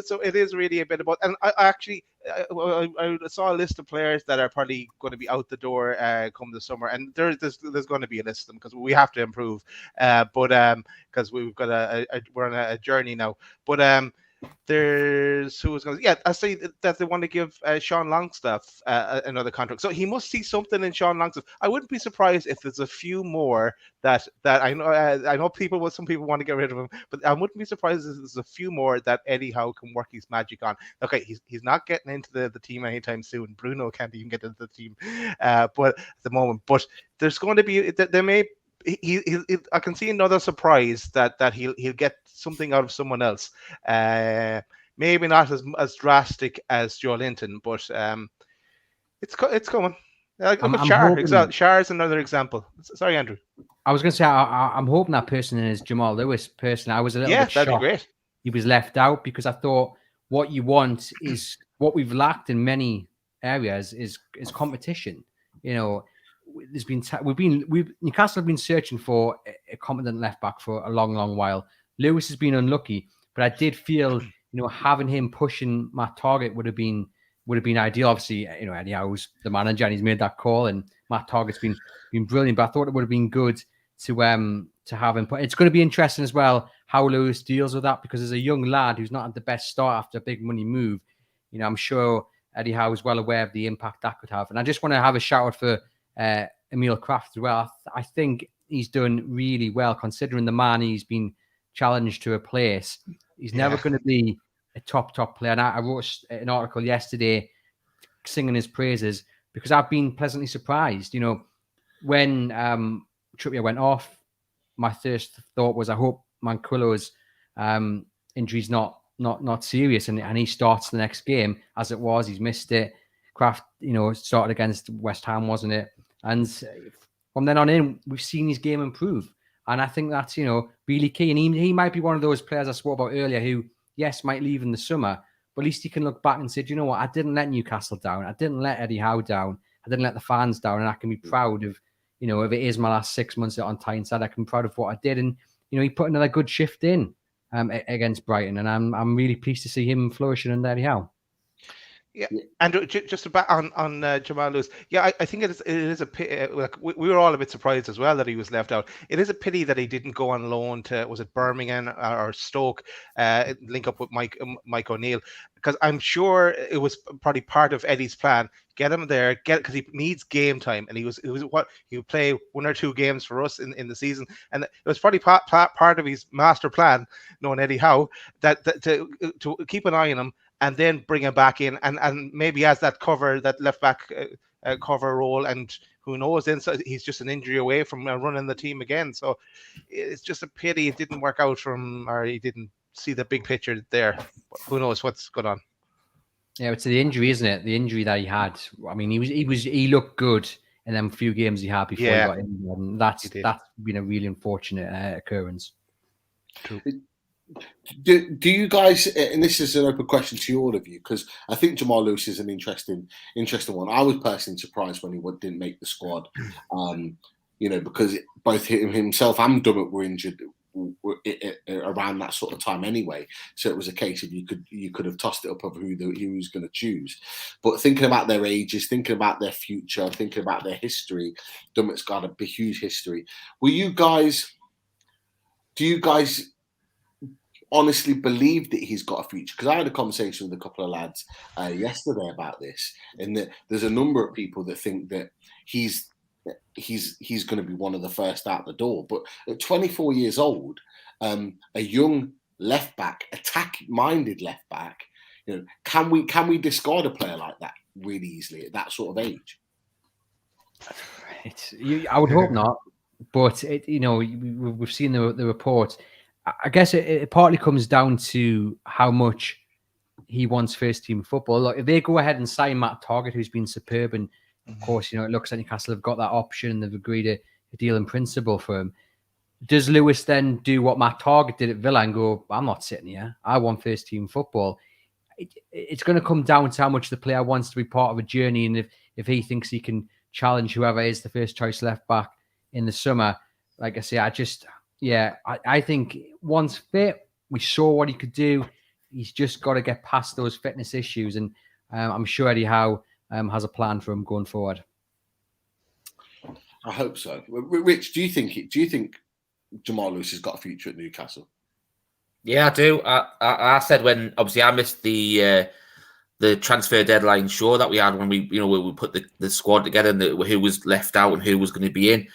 So it is really a bit about. And I saw a list of players that are probably going to be out the door come the summer, and there's going to be a list of them, because we have to improve. Because we've got we're on a journey now. But there's who was going to. I say that they want to give Sean Longstaff another contract. So he must see something in Sean Longstaff. I wouldn't be surprised if there's a few more that I know. I know some people want to get rid of him, but I wouldn't be surprised if there's a few more that Eddie Howe can work his magic on. Okay, he's not getting into the team anytime soon. Bruno can't even get into the team, but at the moment. But there's going to be there may. I can see another surprise that he'll get something out of someone else. Maybe not as drastic as Joe Linton, but it's coming. Look I'm at Shar. hoping- Shar is another example. Sorry, Andrew. I was going to say, I'm hoping that person is Jamal Lewis. I was a little bit that'd shocked be great. he was left out, because I thought what you want is what we've lacked in many areas is competition. You know, Newcastle have been searching for a competent left back for a long while. Lewis has been unlucky, but I did feel, having him pushing Matt Targett would have been ideal. Obviously, Eddie Howe's the manager and he's made that call, and Matt Targett's been brilliant. But I thought it would have been good to have him. But it's going to be interesting as well how Lewis deals with that, because as a young lad who's not had the best start after a big money move, I'm sure Eddie Howe is well aware of the impact that could have. And I just want to have a shout out for Emil Kraft as well. I think he's done really well considering the man he's been challenged to replace. He's never going to be a top player. And I wrote an article yesterday singing his praises because I've been pleasantly surprised. When Trippier went off, my first thought was, I hope Manquillo's injury's not serious, and he starts the next game. As it was, he's missed it. Kraft, started against West Ham, wasn't it? And from then on in, we've seen his game improve, and I think that's really key. And he might be one of those players I spoke about earlier who, yes, might leave in the summer, but at least he can look back and say, do you know what? I didn't let Newcastle down. I didn't let Eddie Howe down. I didn't let the fans down, and I can be proud of, if it is my last 6 months on Tyneside, I can be proud of what I did. And he put another good shift in against Brighton, and I'm really pleased to see him flourishing under Eddie Howe. Yeah, and just about on Jamal Lewis. Yeah, I think it is a pity. We were all a bit surprised as well that he was left out. It is a pity that he didn't go on loan to, was it Birmingham or Stoke, link up with Mike O'Neill, because I'm sure it was probably part of Eddie's plan. Get him there, because he needs game time, and he would play 1 or 2 games for us in the season, and it was probably part of his master plan, knowing Eddie Howe, that to keep an eye on him. And then bring him back in, and maybe as that left back cover role, and who knows, then so he's just an injury away from running the team again. So it's just a pity it didn't work out or he didn't see the big picture there. But who knows what's going on? Yeah, it's the injury, isn't it? The injury that he had. I mean, he looked good in them few games he had before he got injured, and that's been a really unfortunate occurrence. True. Do you guys, and this is an open question to all of you, because I think Jamal Lewis is an interesting one. I was personally surprised when he didn't make the squad, because both himself and Dummett were injured around that sort of time anyway. So it was a case of you could have tossed it up of who he was going to choose. But thinking about their ages, thinking about their future, thinking about their history, Dummett's got a huge history. Do you guys honestly believe that he's got a future? Because I had a conversation with a couple of lads yesterday about this, and that there's a number of people that think that he's going to be one of the first out the door. But at 24 years old, a young left back, attack-minded left back, can we discard a player like that really easily at that sort of age? I would hope not, but we've seen the reports. I guess it partly comes down to how much he wants first team football. Look, if they go ahead and sign Matt Targett, who's been superb, and of course, it looks like Newcastle have got that option and they've agreed a deal in principle for him. Does Lewis then do what Matt Targett did at Villa and go, I'm not sitting here, I want first team football? It's going to come down to how much the player wants to be part of a journey, and if he thinks he can challenge whoever is the first choice left back in the summer. Like I say, I think once fit, we saw what he could do. He's just got to get past those fitness issues, and I'm sure Eddie Howe has a plan for him going forward. I hope so. Rich, do you think Jamal Lewis has got a future at Newcastle? Yeah, I do. I said when obviously I missed the transfer deadline show that we had when we put the squad together and who was left out and who was going to be in.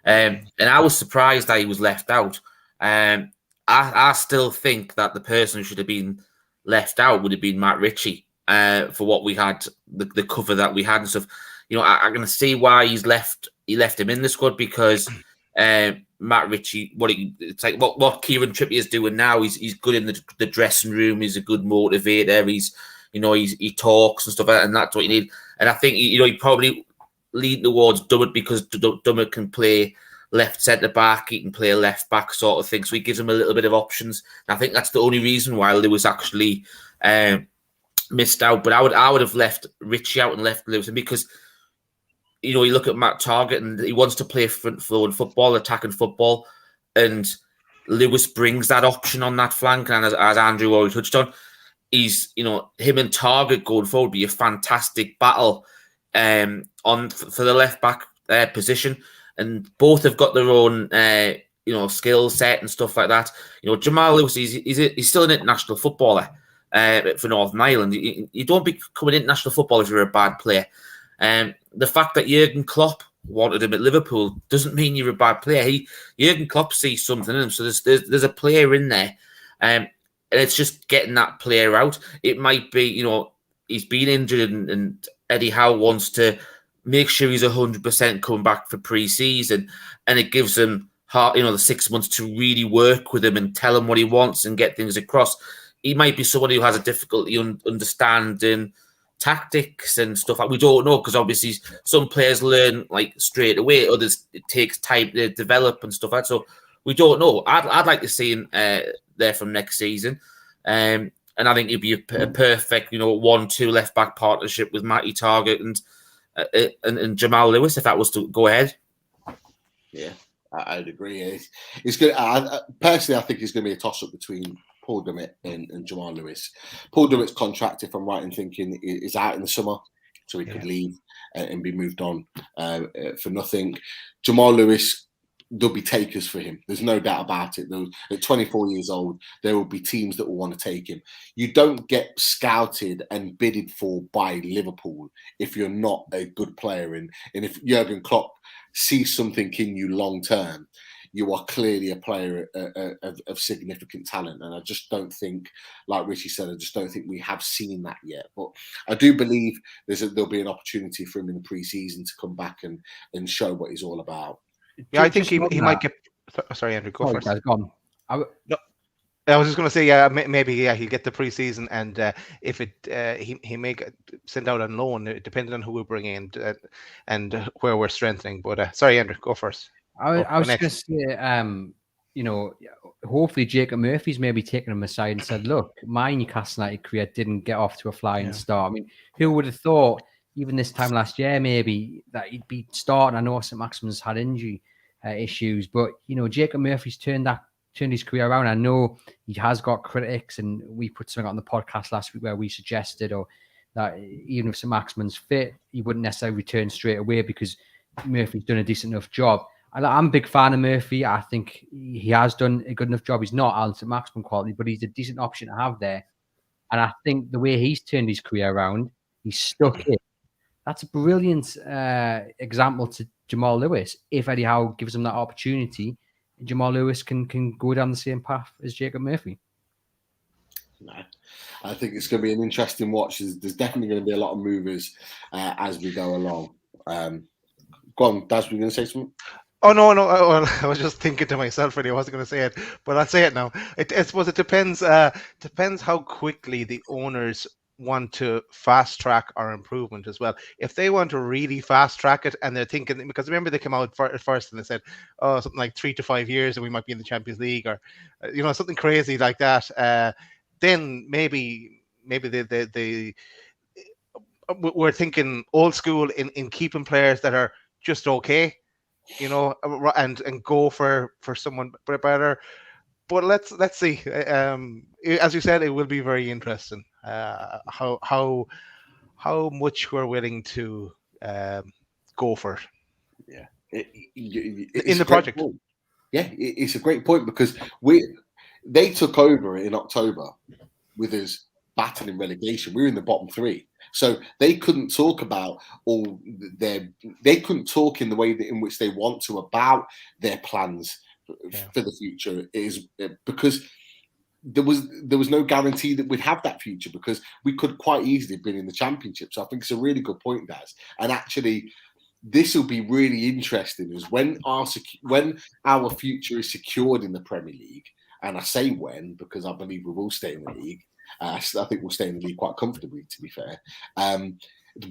And I was surprised that he was left out. I still think that the person who should have been left out would have been Matt Ritchie for what we had, the cover that we had and stuff. I'm going to see why he left him in the squad, because Matt Ritchie, what Kieran Trippier is doing now, he's good in the dressing room. He's a good motivator. He talks and stuff, and that's what you need. And I think he probably lean towards Dummett because Dummett can play left centre back, he can play left back sort of thing. So he gives him a little bit of options. And I think that's the only reason why Lewis actually missed out. But I would have left Richie out and left Lewis in, because you look at Matt Targett and he wants to play front flowing football, attacking football, and Lewis brings that option on that flank. And as Andrew already touched on, he's him and Targett going forward would be a fantastic battle for the left back position. And both have got their own skill set and stuff like that. Jamal Lewis, he's still an international footballer for Northern Ireland. You don't become an international footballer if you're a bad player. The fact that Jurgen Klopp wanted him at Liverpool doesn't mean you're a bad player. Jurgen Klopp sees something in him, so there's a player in there, and it's just getting that player out. It might be he's been injured, and Eddie Howe wants to make sure he's 100% coming back for pre-season, and it gives him the 6 months to really work with him and tell him what he wants and get things across. He might be someone who has a difficulty understanding tactics and stuff like. We don't know, because obviously some players learn like straight away, others it takes time to develop and stuff like that. So we don't know. I'd like to see him there from next season, and I think it'd be a perfect 1-2 left back partnership with Matty Targett and Jamal Lewis if that was to go ahead. Yeah, I'd agree. It's good. Personally, I think it's going to be a toss up between Paul Dummett and Jamal Lewis. Paul Dummett's contract, if I'm right in thinking, is out in the summer, so he could leave and be moved on for nothing. Jamal Lewis, there'll be takers for him. There's no doubt about it. At 24 years old, there will be teams that will want to take him. You don't get scouted and bidded for by Liverpool if you're not a good player. And if Jurgen Klopp sees something in you long term, you are clearly a player of significant talent. And I just don't think, like Richie said, I just don't think we have seen that yet. But I do believe there'll be an opportunity for him in the pre-season to come back and show what he's all about. Yeah, I think he might get. Sorry, Andrew, go first. Guys, go on. No, I was just going to say, maybe he'll get the pre-season, and if he may send out on loan, depending on who we bring in and where we're strengthening. But sorry, Andrew, go first. I was going to say, hopefully Jacob Murphy's maybe taken him aside and said, "Look, my Newcastle United career didn't get off to a flying start. I mean, who would have thought?" Even this time last year, maybe that he'd be starting. I know St. Maximin's had injury issues, but Jacob Murphy's turned his career around. I know he has got critics, and we put something on the podcast last week where we suggested, that even if St. Maximin's fit, he wouldn't necessarily return straight away because Murphy's done a decent enough job. I'm a big fan of Murphy. I think he has done a good enough job. He's not Alan St. Maximin quality, but he's a decent option to have there. And I think the way he's turned his career around, he's stuck in. That's a brilliant example to Jamal Lewis. If Eddie Howe gives him that opportunity, Jamal Lewis can go down the same path as Jacob Murphy. No, I think it's going to be an interesting watch. There's definitely going to be a lot of movers as we go along. Go on, Daz, were you going to say something? Oh, no. I was just thinking to myself, really. I wasn't going to say it, but I'll say it now. I suppose it depends how quickly the owners want to fast track our improvement as well. If they want to really fast track it, and they're thinking, because remember they came out first and they said, something like 3 to 5 years and we might be in the Champions League, or something crazy like that, then maybe we're thinking old school in keeping players that are just okay, and go for someone better. But let's see. As you said, it will be very interesting how much we're willing to go for it. Yeah, in the project. Point. Yeah, it's a great point because they took over in October with us battling relegation. We were in the bottom 3, so they couldn't talk about they couldn't talk in the way in which they want to about their plans for the future, is because there was no guarantee that we'd have that future, because we could quite easily have been in the Championship. So I think it's a really good point, Daz. And actually, this will be really interesting is when our future is secured in the Premier League. And I say when, because I believe we will stay in the league. I think we'll stay in the league quite comfortably, to be fair.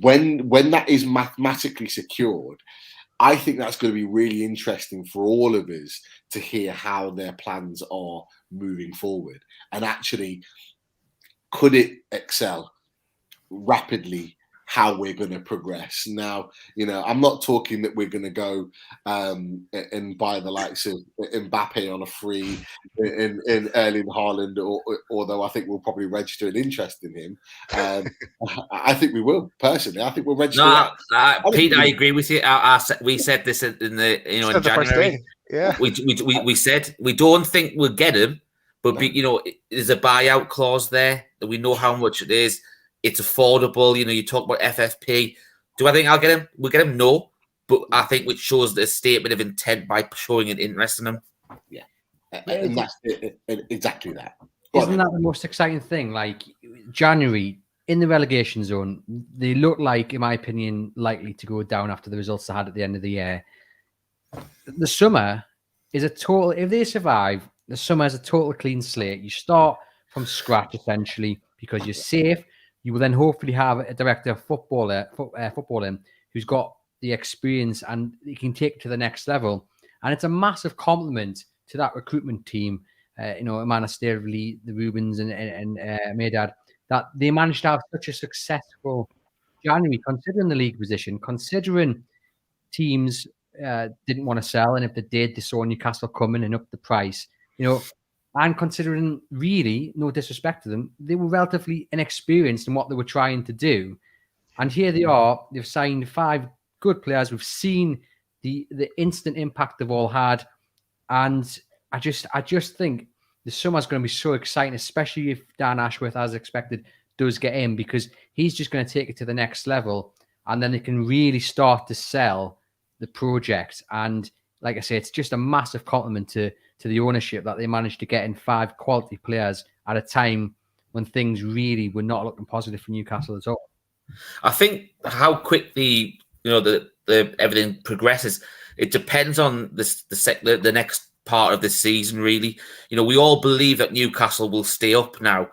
when that is mathematically secured, I think that's going to be really interesting for all of us to hear how their plans are moving forward. And actually, could it excel rapidly how we're going to progress? Now, I'm not talking that we're going to go and buy the likes of Mbappe on a free in Erling Haaland, although I think we'll probably register an interest in him. I think we will, personally. I think we'll register. Pete, I agree with you. We said this in the in January. Yeah, we said we don't think we'll get him, but there's a buyout clause there that we know how much it is. It's affordable. You talk about FFP. Do I think I'll get him? We'll get him? No. But I think it shows the statement of intent by showing an interest in him. Yeah. And that's exactly that. Isn't that the most exciting thing? Like January, in the relegation zone, they look like, in my opinion, likely to go down after the results they had at the end of the year. The summer is a total, if they survive, the summer is a total clean slate. You start from scratch, essentially, because you're safe. You will then hopefully have a director of footballing who's got the experience and he can take it to the next level. And it's a massive compliment to that recruitment team, Amanda Sterling, the Rubens and Maydad, that they managed to have such a successful January, considering the league position, considering teams didn't want to sell. And if they did, they saw Newcastle coming and up the price, and considering, really, no disrespect to them, they were relatively inexperienced in what they were trying to do. And here they are. They've signed 5 good players. We've seen the instant impact they've all had. And I just think the summer's going to be so exciting, especially if Dan Ashworth, as expected, does get in, because he's just going to take it to the next level. And then they can really start to sell the project. And like I say, it's just a massive compliment to the ownership that they managed to get in 5 quality players at a time when things really were not looking positive for Newcastle at all. I think how quickly the everything progresses, it depends on the next part of the season. Really, we all believe that Newcastle will stay up now,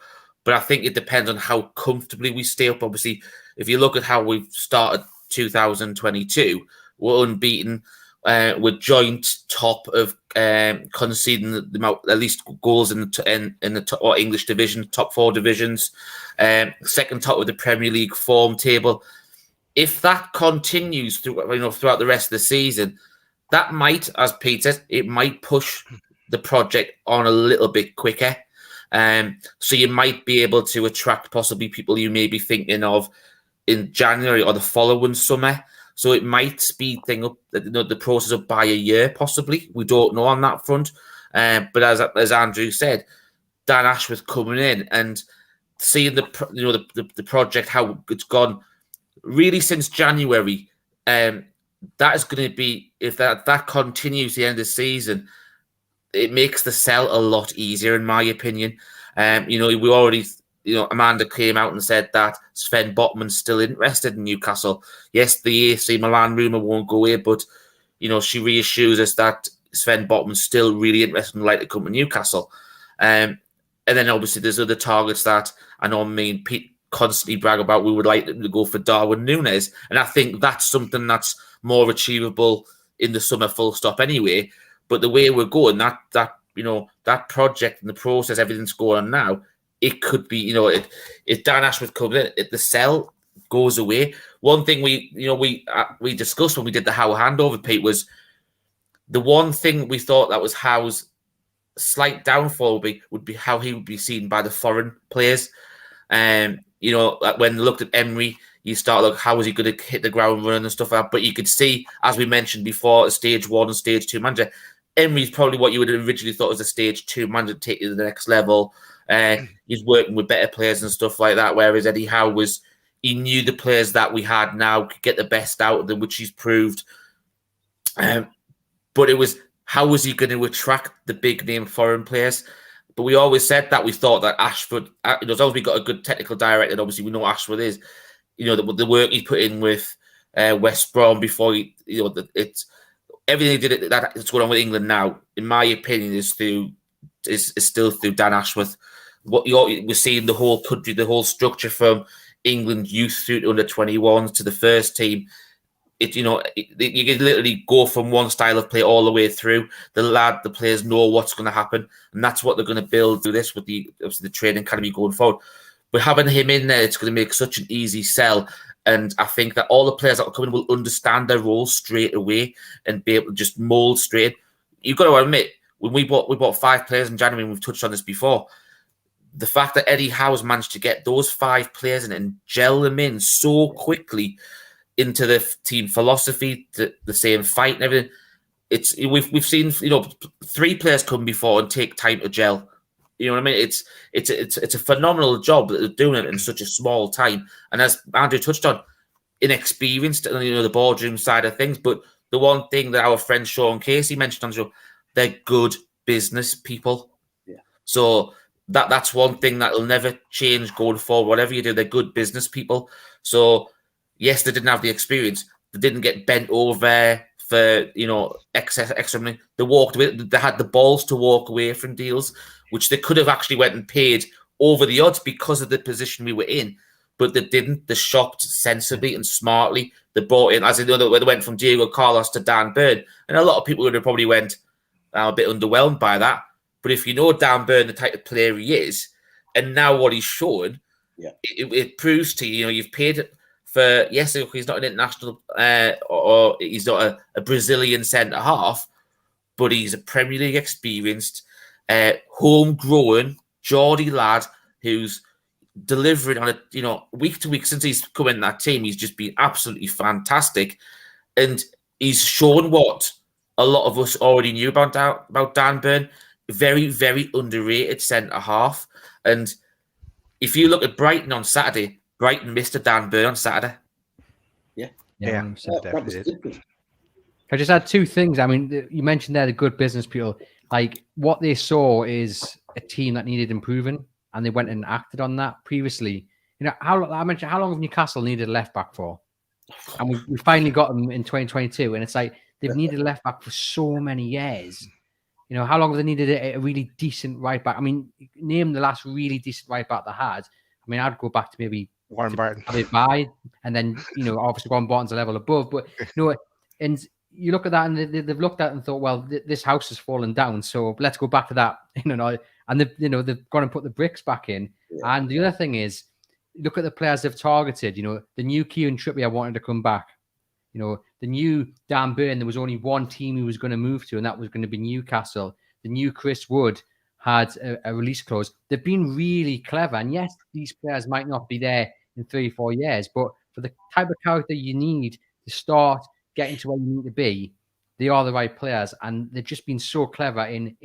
but I think it depends on how comfortably we stay up. Obviously, if you look at how we've started 2022, we're unbeaten. We're joint top of conceding the amount, at least goals in the top, English division, top 4 divisions, second top of the Premier League form table. If that continues throughout the rest of the season, that might, as Pete says, it might push the project on a little bit quicker. So you might be able to attract possibly people you may be thinking of in January or the following summer. So it might speed things up, the process up by a year, possibly. We don't know on that front. But as Andrew said, Dan Ashworth coming in and seeing the project, how it's gone, really since January. That is going to be, if that continues to the end of the season, it makes the sell a lot easier, in my opinion. We already. Amanda came out and said that Sven Botman's still interested in Newcastle. Yes, the AC Milan rumour won't go away, but, she reassures us that Sven Botman's still really interested and like to come to Newcastle. And then, obviously, there's other targets that I know me and Pete constantly brag about. We would like to go for Darwin Núñez. And I think that's something that's more achievable in the summer, full stop anyway. But the way we're going, that project and the process, everything's going on now, it could be, if Dan Ashworth comes in, if the sell goes away. One thing we discussed when we did the Howe handover, Pete, was the one thing we thought that was Howe's slight downfall would be how he would be seen by the foreign players. When they looked at Emery, you start like, how is he going to hit the ground running and stuff like that? But you could see, as we mentioned before, a stage 1 and stage 2 manager. Emery's probably what you would have originally thought was a stage 2 manager to take you to the next level. He's working with better players and stuff like that, whereas Eddie Howe he knew the players that we had now could get the best out of them, which he's proved. But it was, how was he going to attract the big name foreign players? But we always said that we thought that Ashford, as long as we got a good technical director, and obviously we know Ashford is, the work he put in with West Brom before it's everything he did that's going on with England now, in my opinion, is still through Dan Ashworth. What we're seeing the whole country, the whole structure from England youth through to under 21s to the first team. You can literally go from one style of play all the way through. The players know what's going to happen, and that's what they're going to build through this with the training academy going forward. But having him in there, it's going to make such an easy sell. And I think that all the players that are coming will understand their roles straight away and be able to just mould straight. You've got to admit, when we bought 5 players in January, and we've touched on this before, the fact that Eddie Howe has managed to get those 5 players in and gel them in so quickly into the team philosophy, the same fight and everything. We've seen 3 players come before and take time to gel. You know what I mean? It's a phenomenal job that they're doing it in such a small time. And as Andrew touched on, inexperienced, the boardroom side of things. But the one thing that our friend Sean Casey mentioned on the show, they're good business people. Yeah. So that's one thing that will never change going forward. Whatever you do, they're good business people. So yes, they didn't have the experience. They didn't get bent over for extra money. They walked away. They had the balls to walk away from deals, which they could have actually went and paid over the odds because of the position we were in, but they didn't. They shopped sensibly and smartly. They brought in, as they went from Diego Carlos to Dan Burn, and a lot of people would have probably went, I'm a bit underwhelmed by that. But if you know Dan Burn, the type of player he is, and now what he's shown, it proves to you, you've paid for, yes, he's not an international or he's not a Brazilian centre half, but he's a Premier League experienced, homegrown Geordie lad who's delivering on a week to week since he's come in that team. He's just been absolutely fantastic, and he's shown what a lot of us already knew about Dan Burn. Very, very underrated centre half. And if you look at Brighton on Saturday, Brighton missed a Dan Burn on Saturday. Yeah. I just had 2 things. I mean, you mentioned there the good business people. Like, what they saw is a team that needed improving, and they went and acted on that. Previously, how long have Newcastle needed a left back for? And we finally got them in 2022, and it's like they've needed a left back for so many years. How long have they needed a really decent right back? I mean, name the last really decent right back they had. I mean, I'd go back to maybe Warren Barton. And then, obviously Warren Barton's a level above. But, and you look at that, and they've looked at it and thought, well, this house has fallen down, so let's go back to that. And they've gone and put the bricks back in. Yeah. And the other thing is, look at the players they've targeted. The new Kieran Trippier wanted to come back. The new Dan Burn, there was only one team he was going to move to, and that was going to be Newcastle. The new Chris Wood had a release clause. They've been really clever. And yes, these players might not be there in 3-4 years, but for the type of character you need to start getting to where you need to be, they are the right players. And they've just been so clever in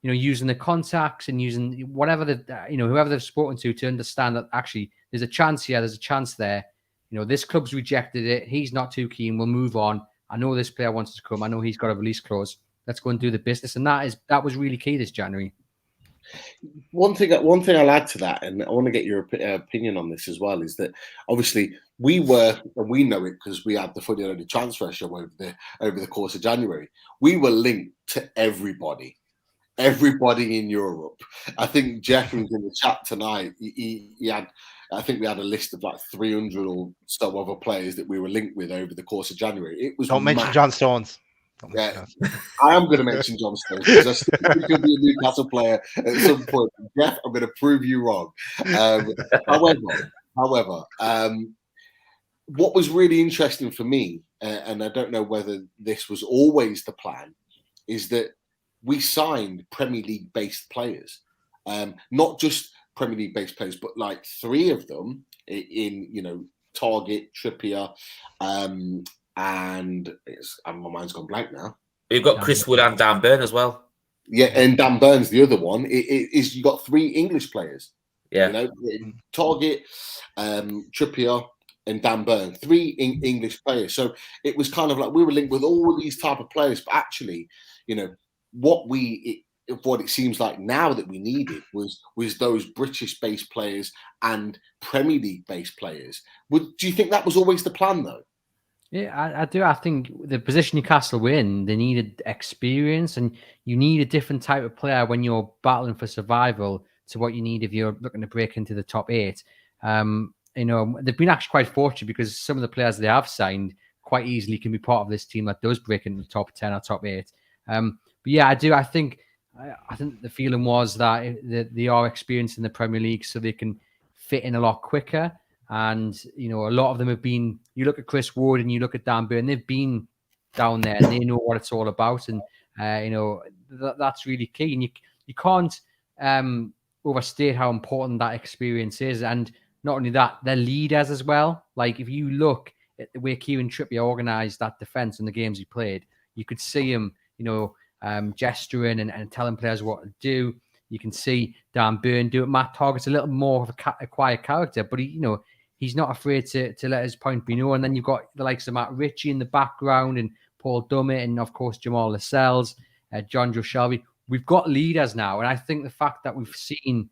using the contacts and using whatever whoever they've spoken to understand that actually there's a chance here, there's a chance there. This club's rejected it. He's not too keen. We'll move on. I know this player wants to come. I know he's got a release clause. Let's go and do the business. And that was really key this January. One thing I'll add to that, and I want to get your opinion on this as well, is that obviously we know it because we had the Fully Loaded Transfer Show over the course of January. We were linked to everybody in Europe. I think Jeff was in the chat tonight. He had, I think we had a list of like 300 or so other players that we were linked with over the course of January. It was mention John Stones. Yeah, I am going to mention John Stones because I still think he'll be a Newcastle player at some point. Jeff, I'm going to prove you wrong. However, what was really interesting for me, and I don't know whether this was always the plan, is that we signed Premier League-based players, not just Premier League-based players, but like 3 of them in Target, Trippier, and my mind's gone blank now. You've got Chris Wood and Dan Burn as well. Yeah, and Dan Burn's the other one. You got 3 English players. Yeah, Target, Trippier, and Dan Burn, 3 English players. So it was kind of like we were linked with all these type of players, but actually, what it seems like now that we needed was those British-based players and Premier League-based players. Do you think that was always the plan, though? Yeah, I do. I think the position Newcastle were in, they needed experience, and you need a different type of player when you're battling for survival to what you need if you're looking to break into the top 8. they've been actually quite fortunate because some of the players they have signed quite easily can be part of this team that does break into the top 10 or top 8. But yeah, I do. I think the feeling was that they are experienced in the Premier League, so they can fit in a lot quicker. And, a lot of them have been, you look at Chris Wood and you look at Dan Burn, they've been down there and they know what it's all about. And, that's really key. And you can't overstate how important that experience is. And not only that, they're leaders as well. Like, if you look at the way Kieran Trippier organised that defence in the games he played, you could see him, gesturing and telling players what to do. You can see Dan Burn do it. Matt Targett's a little more of a quiet character, but he's not afraid to let his point be known. And then you've got the likes of Matt Ritchie in the background and Paul Dummett and, of course, Jamal Lascelles, John Joe Shelby. We've got leaders now. And I think the fact that we've seen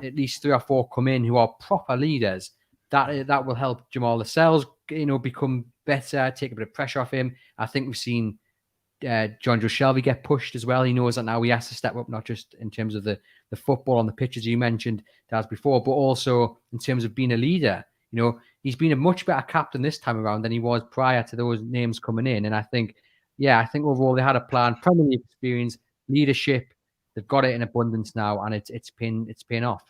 at least 3 or 4 come in who are proper leaders, that will help Jamal Lascelles, become better, take a bit of pressure off him. I think we've seen John Joe Shelby get pushed as well. He knows that now he has to step up, not just in terms of the football on the pitches you mentioned, Daz, before, but also in terms of being a leader. He's been a much better captain this time around than he was prior to those names coming in. And I think overall they had a plan, Premier League experience, leadership. They've got it in abundance now, and it's paying off.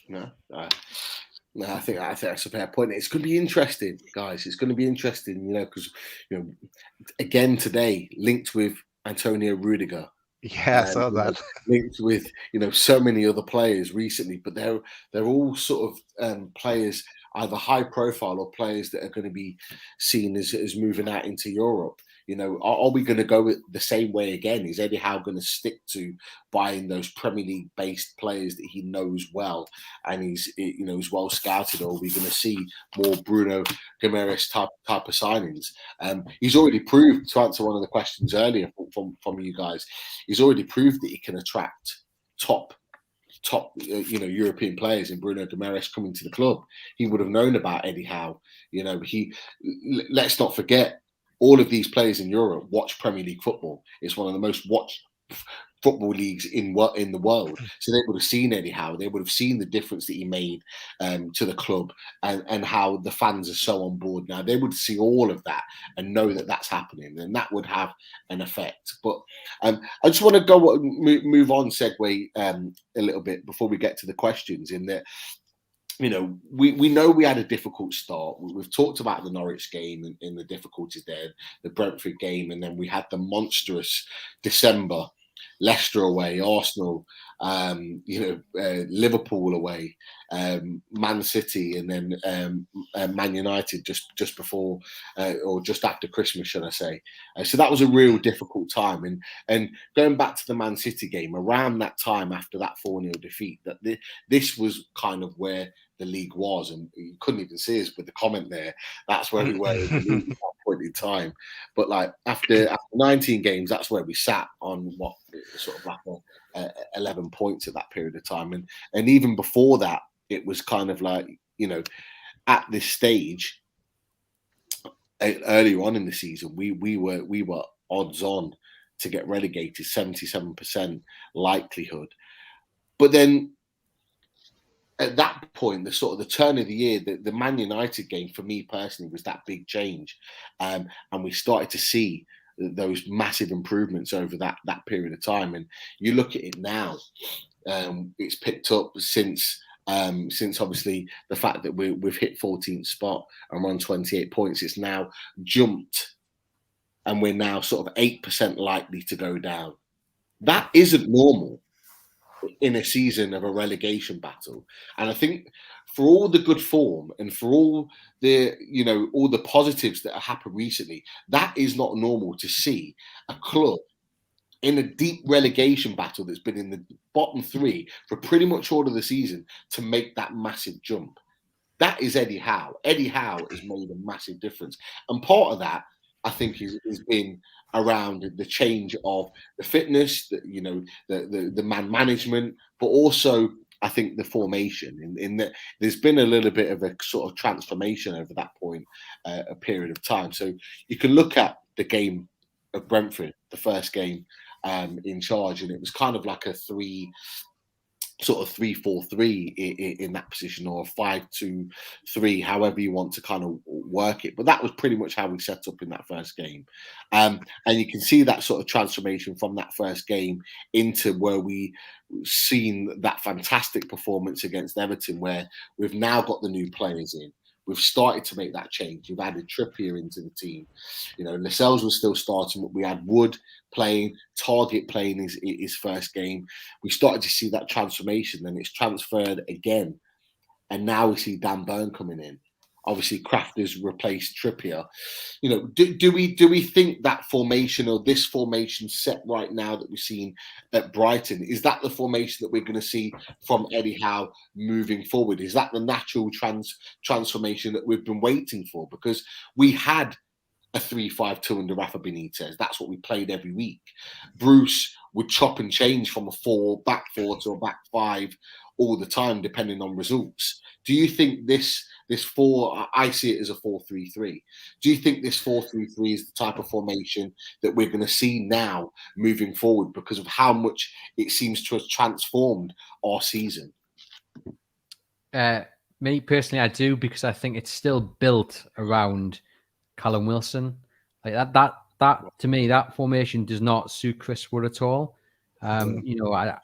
No, I think that's a fair point. It's going to be interesting, guys. It's going to be interesting, because again today linked with Antonio Rudiger. Yeah, I saw that. Linked with so many other players recently, but they're all sort of players either high profile or players that are going to be seen as moving out into Europe. Are we going to go the same way again? Is Eddie Howe going to stick to buying those Premier League based players that he knows well and he's well scouted, or are we going to see more Bruno Guimaraes type of signings? He's already proved, to answer one of the questions earlier from you guys, he's already proved that he can attract top European players in Bruno Guimaraes coming to the club. He would have known about Eddie Howe. Let's not forget, all of these players in Europe watch Premier League football. It's one of the most watched football leagues in the world. So they would have seen Eddie Howe. They would have seen the difference that he made to the club and how the fans are so on board now. They would see all of that and know that that's happening, and that would have an effect. But I just want to move on, segue a little bit before we get to the questions, in that we know we had a difficult start. We've talked about the Norwich game and the difficulties there, the Brentford game, and then we had the monstrous December, Leicester away, Arsenal, Liverpool away, Man City, and then Man United just before or just after Christmas, should I say. So that was a real difficult time. And going back to the Man City game, around that time after that 4-0 defeat, that this was kind of where the league was, and you couldn't even see us with the comment there. That's where we were in the league at that point in time. But like after 19 games, that's where we sat on what sort of like 11 points at that period of time, and even before that, it was kind of like at this stage earlier on in the season, we were odds on to get relegated, 77% likelihood, but then. At that point, the sort of the turn of the year, the Man United game for me personally was that big change, and we started to see those massive improvements over that period of time. And you look at it now, it's picked up since obviously the fact that we've hit 14th spot and we're on 28 points. It's now jumped, and we're now sort of 8% likely to go down. That isn't normal in a season of a relegation battle. And I think for all the good form and for all the all the positives that have happened recently, that is not normal to see a club in a deep relegation battle that's been in the bottom 3 for pretty much all of the season to make that massive jump. That is Eddie Howe. Eddie Howe has made a massive difference, and part of that I think has been around the change of the fitness, the man management, but also I think the formation. In that there's been a little bit of a sort of transformation over that point, a period of time. So you can look at the game of Brentford, the first game in charge, and it was kind of like a 3 sort of 3-4-3 in that position, or a 5-2-3, however you want to kind of work it. But that was pretty much how we set up in that first game. And you can see that sort of transformation from that first game into where we seen that fantastic performance against Everton, where we've now got the new players in. We've started to make that change. We've added Trippier into the team. You know, Lascelles was still starting, but we had Wood playing, Target playing his first game. We started to see that transformation, then it's transferred again. And now we see Dan Burn coming in. Obviously, Kraft has replaced Trippier. You know, do we think that formation, or this formation set right now that we've seen at Brighton, is that the formation that we're going to see from Eddie Howe moving forward? Is that the natural transformation that we've been waiting for? Because we had a 3-5-2 under Rafa Benitez. That's what we played every week. Bruce would chop and change from a back four to a back five all the time, depending on results. Do you think this four? I see it as a 4-3-3. Do you think this 4-3-3 is the type of formation that we're going to see now moving forward because of how much it seems to have transformed our season? Me personally, I do, because I think it's still built around Callum Wilson. Like that to me, that formation does not suit Chris Wood at all. You know, I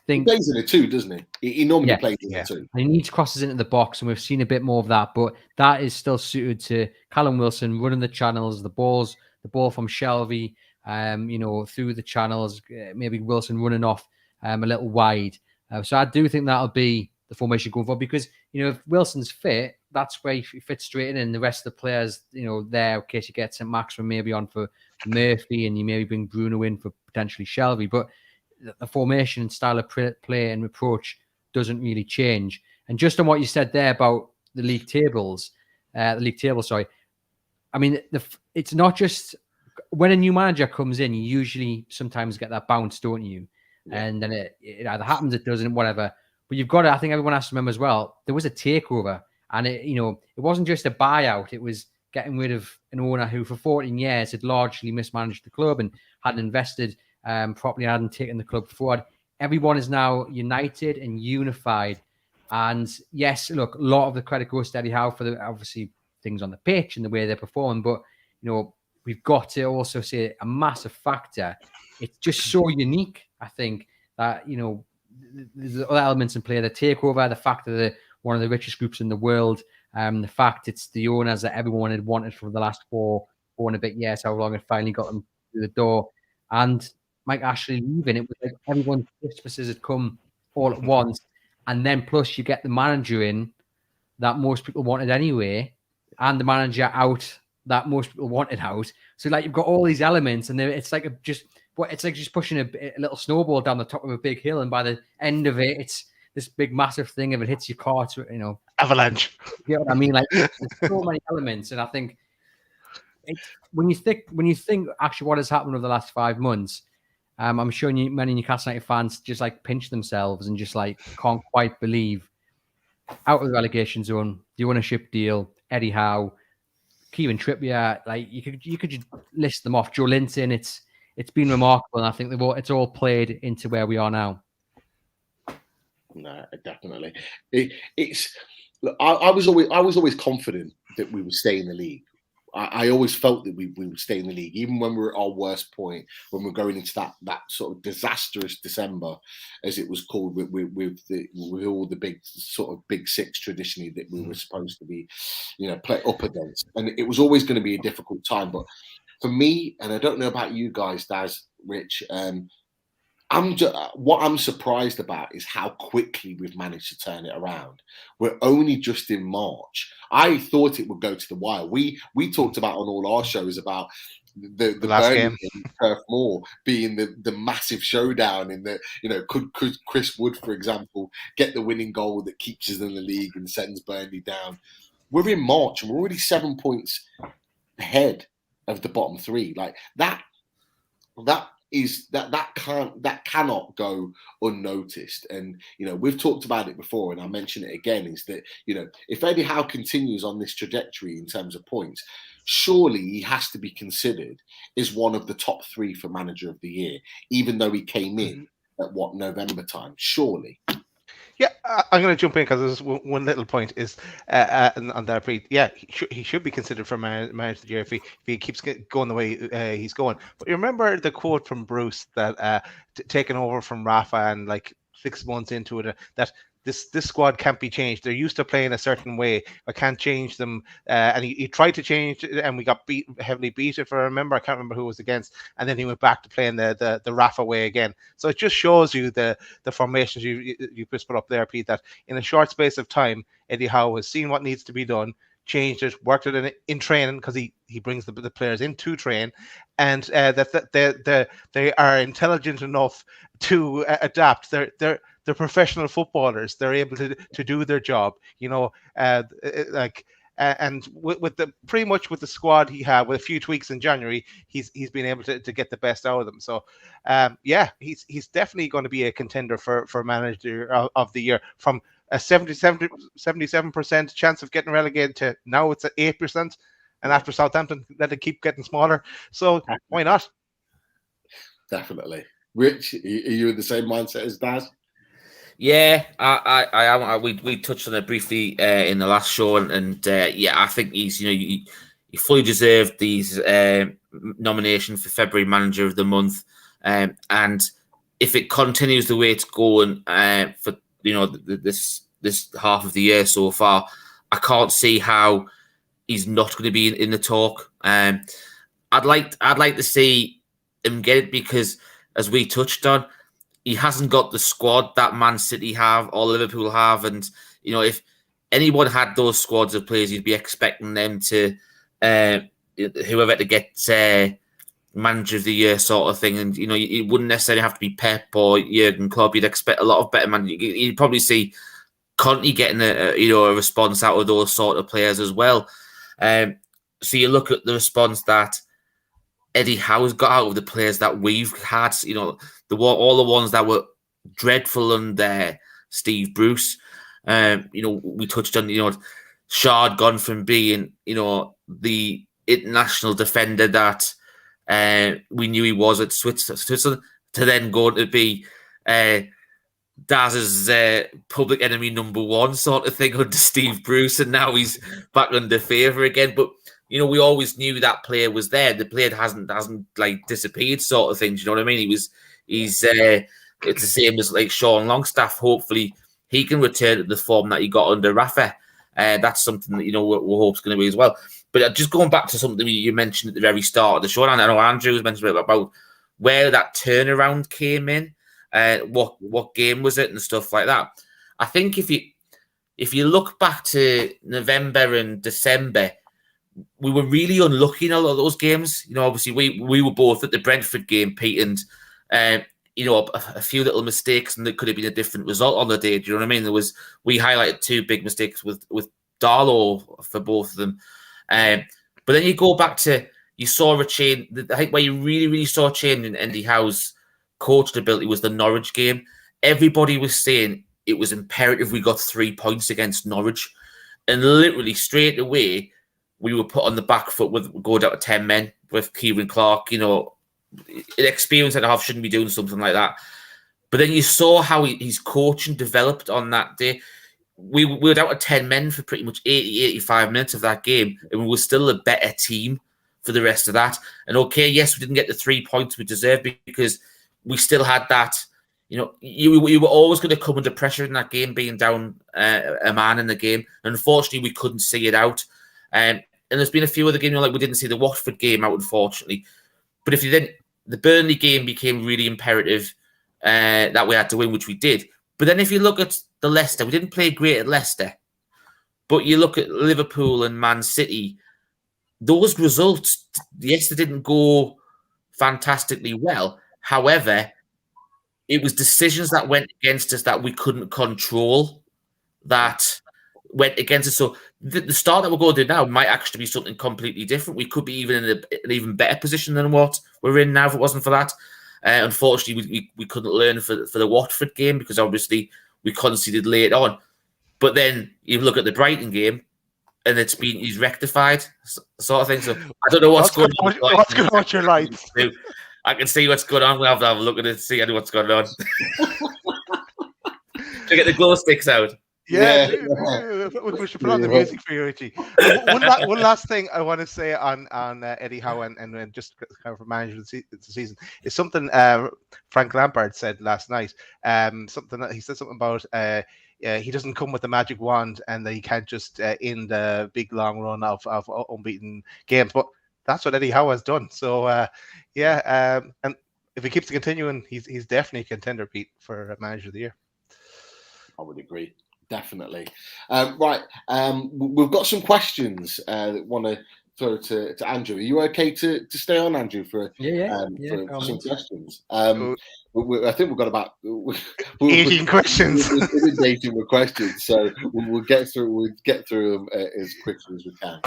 think he plays in a two, doesn't he? He normally plays in a two. He needs crosses into the box, and we've seen a bit more of that. But that is still suited to Callum Wilson running the channels, the ball from Shelvey, you know, through the channels. Maybe Wilson running off a little wide. So I do think that'll be the formation going forward, because, you know, if Wilson's fit, that's where he fits straight in, and the rest of the players, you know, there in case you get St. Maxwell maybe on for Murphy, and you maybe bring Bruno in for potentially Shelvey. But the formation and style of play and approach doesn't really change. And just on what you said there about the league table, sorry. I mean, it's not just when a new manager comes in, you usually sometimes get that bounce, don't you? Yeah. And then it either happens, it doesn't, whatever. But you've got to, I think everyone has to remember as well, there was a takeover, and it wasn't just a buyout. It was getting rid of an owner who for 14 years had largely mismanaged the club and hadn't invested properly, hadn't taken the club forward. Everyone is now united and unified. And yes, look, a lot of the credit goes to Eddie Howe for the obviously things on the pitch and the way they're performing. But, you know, we've got to also say a massive factor. It's just so unique, I think, that, you know, there's other elements in play. The takeover, the fact that they're one of the richest groups in the world, the fact it's the owners that everyone had wanted for the last four and a bit years, how long it finally got them through the door. And Mike Ashley leaving, it was like everyone's Christmases had come all at once. And then plus you get the manager in that most people wanted anyway, and the manager out that most people wanted out. So like you've got all these elements, and it's like just pushing a little snowball down the top of a big hill, and by the end of it, it's this big massive thing. If it hits your car, it's, you know, avalanche. You know what I mean? Like there's so many elements, and I think when you think actually what has happened over the last 5 months, I'm sure many Newcastle United fans just like pinch themselves and just like can't quite believe out of the relegation zone, the ownership deal, Eddie Howe, Kieran Trippier, like you could just list them off. Joe Linton, it's been remarkable, and I think it's all played into where we are now. No, definitely. Look, I was always confident that we would stay in the league. I always felt that we would stay in the league, even when we were at our worst point, when we're going into that sort of disastrous December, as it was called, with all the big six traditionally that we were supposed to be, you know, play up against, and it was always going to be a difficult time. But for me, and I don't know about you guys, Daz, Rich, what I'm surprised about is how quickly we've managed to turn it around. We're only just in March. I thought it would go to the wire. We talked about on all our shows about the last game, Perth Moor being the massive showdown in the, you know, could Chris Wood, for example, get the winning goal that keeps us in the league and sends Burnley down. We're in March and we're already 7 points ahead of the bottom three. Like that cannot go unnoticed. And, you know, we've talked about it before, and I mention it again, is that, you know, if Eddie Howe continues on this trajectory in terms of points, surely he has to be considered as one of the top three for manager of the year, even though he came in at what, November time, surely. Yeah, I'm going to jump in because there's one little point is on that. Yeah, he should be considered for manager of the year if he keeps going the way he's going. But you remember the quote from Bruce that taking over from Rafa and like 6 months into it, that this squad can't be changed. They're used to playing a certain way. I can't change them. And he tried to change it, and we got heavily beat. If I remember, I can't remember who it was against. And then he went back to playing the Rafa way again. So it just shows you the formations you just put up there, Pete. That in a short space of time, Eddie Howe has seen what needs to be done, changed it, worked it in training, because he brings the players in to train, and that they are intelligent enough to adapt. They're professional footballers. They're able to do their job, and with the pretty much with the squad he had, with a few tweaks in January, he's been able to get the best out of them. So he's definitely going to be a contender for manager of the year, from a 77% chance of getting relegated to now it's at 8%, and after Southampton, let it keep getting smaller. So why not? Definitely. Rich, are you in the same mindset as Daz? Yeah, I am. We touched on it briefly in the last show, and I think he's he fully deserved these nomination for February Manager of the Month, and if it continues the way it's going for this half of the year so far, I can't see how he's not going to be in the talk. I'd like to see him get it, because as we touched on, he hasn't got the squad that Man City have or Liverpool have. And, if anyone had those squads of players, you'd be expecting them to, whoever to get Manager of the Year sort of thing. And, it wouldn't necessarily have to be Pep or Jurgen Klopp. You'd expect a lot of better managers. You'd probably see Conte getting a response out of those sort of players as well. So you look at the response that Eddie Howe's got out of the players that we've had, all the ones that were dreadful under Steve Bruce. We touched on, Shard gone from being, the international defender that we knew he was at Switzerland to then going to be Daz's public enemy number one sort of thing under Steve Bruce, and now he's back under favour again. But we always knew that player was there. The player hasn't like disappeared, sort of thing. Do you know what I mean? He's it's the same as like Sean Longstaff. Hopefully, he can return to the form that he got under Rafa. That's something that we're hoping going to be as well. But just going back to something you mentioned at the very start of the show, and I know Andrew was mentioning about where that turnaround came in, what game was it and stuff like that. I think if you look back to November and December, we were really unlucky in a lot of those games. Obviously we were both at the Brentford game, Pete, and a few little mistakes, and there could have been a different result on the day. Do you know what I mean? We highlighted two big mistakes with Darlow for both of them. But then you go back to, you saw a change. I think where you really, really saw a change in Eddie Howe's coaching ability was the Norwich game. Everybody was saying it was imperative we got 3 points against Norwich, and literally straight away we were put on the back foot with going down to 10 men with Kieran Clark. An experience and a half shouldn't be doing something like that. But then you saw how his coaching developed on that day. We were down to 10 men for pretty much 80, 85 minutes of that game, and we were still a better team for the rest of that. And okay, yes, we didn't get the 3 points we deserved, because we still had that. You were always going to come under pressure in that game, being down a man in the game. And unfortunately, we couldn't see it out. And there's been a few other games, like we didn't see the Watford game out, unfortunately. But if you then, the Burnley game became really imperative that we had to win, which we did. But then if you look at the Leicester, we didn't play great at Leicester. But you look at Liverpool and Man City, those results, yes, they didn't go fantastically well. However, it was decisions that went against us that we couldn't control that went against us. So the start that we're going to do now might actually be something completely different. We could be even in an even better position than what we're in now if it wasn't for that. Unfortunately, we couldn't learn for the Watford game, because obviously we conceded late on. But then you look at the Brighton game, and he's rectified, sort of thing. So I don't know what's going on. What's going on with your life? I can see what's going on. We'll have to have a look at it, see what's going on. To get the glow sticks out. Yeah. We should put on the music for you, Richie. One last thing I want to say on Eddie Howe and just kind of for manager of the season is something Frank Lampard said last night. Something that he said something about he doesn't come with a magic wand and that he can't just end the big long run of unbeaten games. But that's what Eddie Howe has done. So and if he keeps continuing, he's definitely a contender, Pete, for manager of the year. I would agree. Definitely. Right. We've got some questions that want to throw to Andrew. Are you okay to stay on, Andrew, for some questions? I think we've got about 18 questions. We're dating with questions, so we'll get through them as quickly as we can.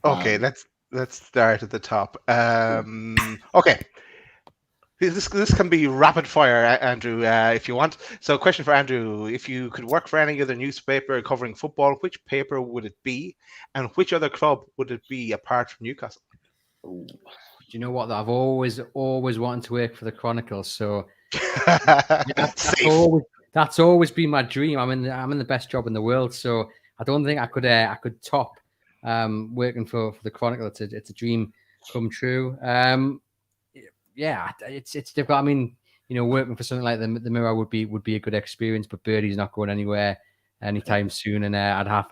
Okay, let's start at the top. Okay. This can be rapid fire, Andrew, if you want. So, question for Andrew: if you could work for any other newspaper covering football, which paper would it be, and which other club would it be apart from Newcastle? Do you know what? I've always wanted to work for the Chronicle, so that's always been my dream. I'm in the best job in the world, so I don't think I could top working for the Chronicle. It's a dream come true. Yeah, it's difficult. I mean, working for something like the Mirror would be a good experience, but Birdie's not going anywhere anytime soon, and I'd have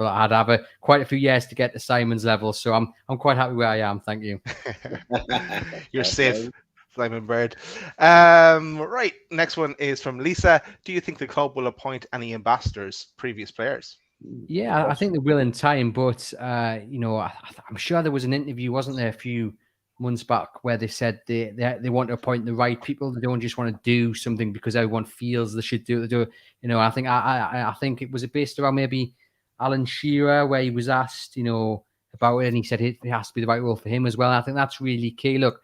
quite a few years to get to Simon's level. So I'm quite happy where I am. Thank you. You're safe, Simon Bird. Right, next one is from Lisa. Do you think the club will appoint any ambassadors, previous players? Yeah, I think they will in time, but I'm sure there was an interview, wasn't there, a few months back, where they said they want to appoint the right people. They don't just want to do something because everyone feels they should do it. I think it was based around maybe Alan Shearer, where he was asked, about it, and he said it has to be the right role for him as well. And I think that's really key. Look,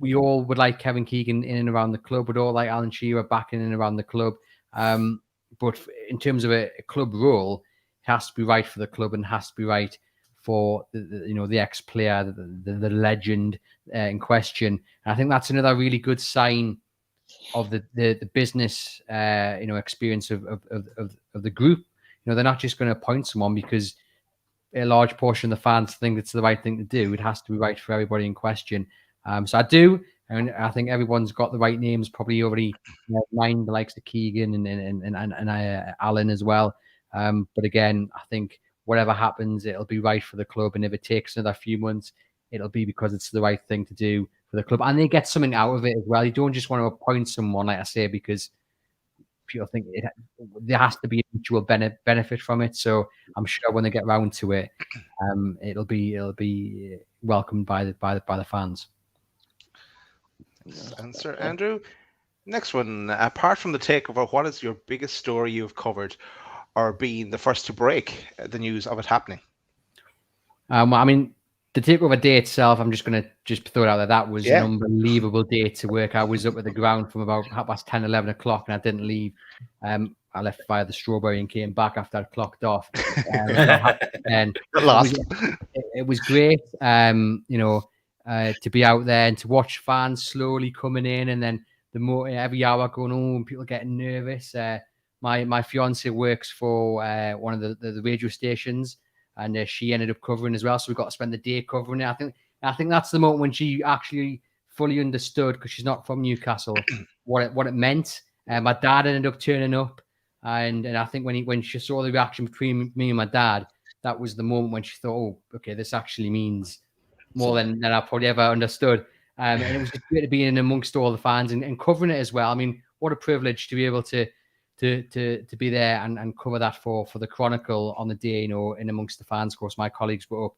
we all would like Kevin Keegan in and around the club. We'd all like Alan Shearer back in and around the club. But in terms of a club role, it has to be right for the club and has to be right for the ex-player, the legend in question. And I think that's another really good sign of the business experience of the group. They're not just going to appoint someone because a large portion of the fans think it's the right thing to do. It has to be right for everybody in question. So I do, and I think everyone's got the right names probably already in mind, the likes of Keegan and Alan as well. But again, I think whatever happens, it'll be right for the club. And if it takes another few months, it'll be because it's the right thing to do for the club. And they get something out of it as well. You don't just want to appoint someone, like I say, because people think there has to be a mutual benefit from it. So I'm sure when they get round to it, it'll be welcomed by the fans. Answer, Andrew. Next one. Apart from the takeover, what is your biggest story you've covered, or being the first to break the news of it happening? I mean, the takeover day itself, I'm just going to throw it out there. That was an unbelievable day to work. I was up at the ground from about 10, 11 o'clock, and I didn't leave. I left via the Strawberry and came back after I'd clocked off. And it was great, to be out there and to watch fans slowly coming in, and then every hour going on, people getting nervous. My fiance works for one of the radio stations, and she ended up covering as well. So we got to spend the day covering it. I think that's the moment when she actually fully understood, because she's not from Newcastle, what it meant. My dad ended up turning up, and I think when she saw the reaction between me and my dad, that was the moment when she thought, oh, okay, this actually means more than I probably ever understood. And it was just great to be in amongst all the fans and covering it as well. I mean, what a privilege to be able to be there and cover that for the Chronicle on the day, in amongst the fans. Of course, my colleagues were up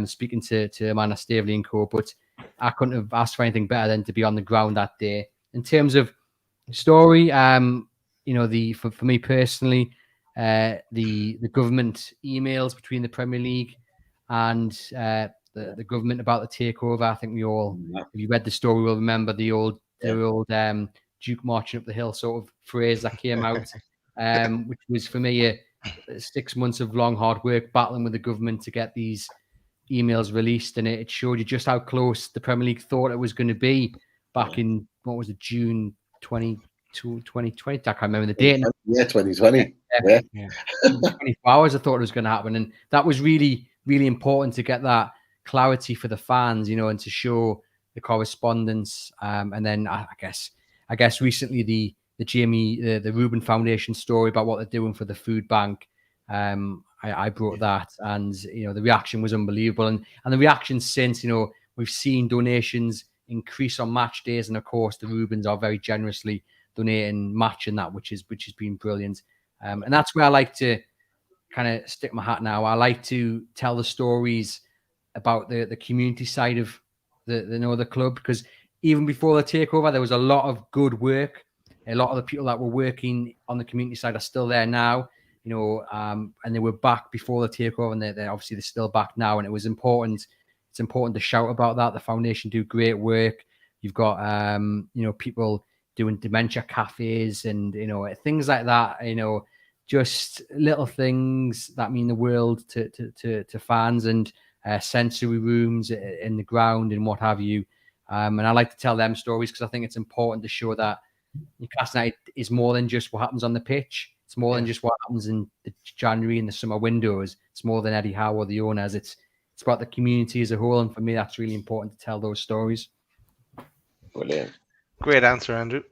speaking to Amanda Staveley and co, but I couldn't have asked for anything better than to be on the ground that day. In terms of story, for me personally, the government emails between the Premier League and the government about the takeover. I think we all, if you read the story, will remember the old Duke marching up the hill sort of phrase that came out, which was for me 6 months of long, hard work battling with the government to get these emails released. And it showed you just how close the Premier League thought it was going to be back in what was it, June 2020? I can't remember the date. Yeah, 2020. Yeah. 24 hours I thought it was going to happen. And that was really, really important to get that clarity for the fans, and to show the correspondence. And then I guess recently the Reuben Foundation story about what they're doing for the food bank. I brought that, and the reaction was unbelievable, and the reaction since, we've seen donations increase on match days, and of course the Reubens are very generously donating match and that, which has been brilliant. And that's where I like to kind of stick my hat now. I like to tell the stories about the community side of the club, because even before the takeover, there was a lot of good work. A lot of the people that were working on the community side are still there now, and they were back before the takeover, and they're still back now. And it was important. It's important to shout about that. The foundation do great work. You've got, people doing dementia cafes and, things like that, just little things that mean the world to fans, and sensory rooms in the ground and what have you. And I like to tell them stories because I think it's important to show that Newcastle United is more than just what happens on the pitch. It's more than just what happens in the January and the summer windows. It's more than Eddie Howe or the owners. It's about the community as a whole. And for me, that's really important to tell those stories. Brilliant. Great answer, Andrew.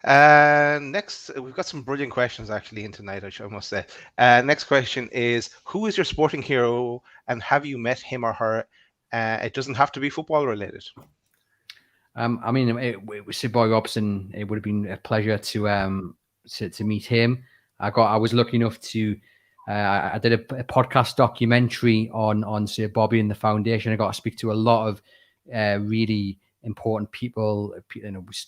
Next, we've got some brilliant questions actually in tonight, I must say. Next question is, who is your sporting hero and have you met him or her? It doesn't have to be football related. With Bobby Robson, it would have been a pleasure to meet him. I was lucky enough to I did a podcast documentary on Sir Bobby and the foundation. I got to speak to a lot of really important people.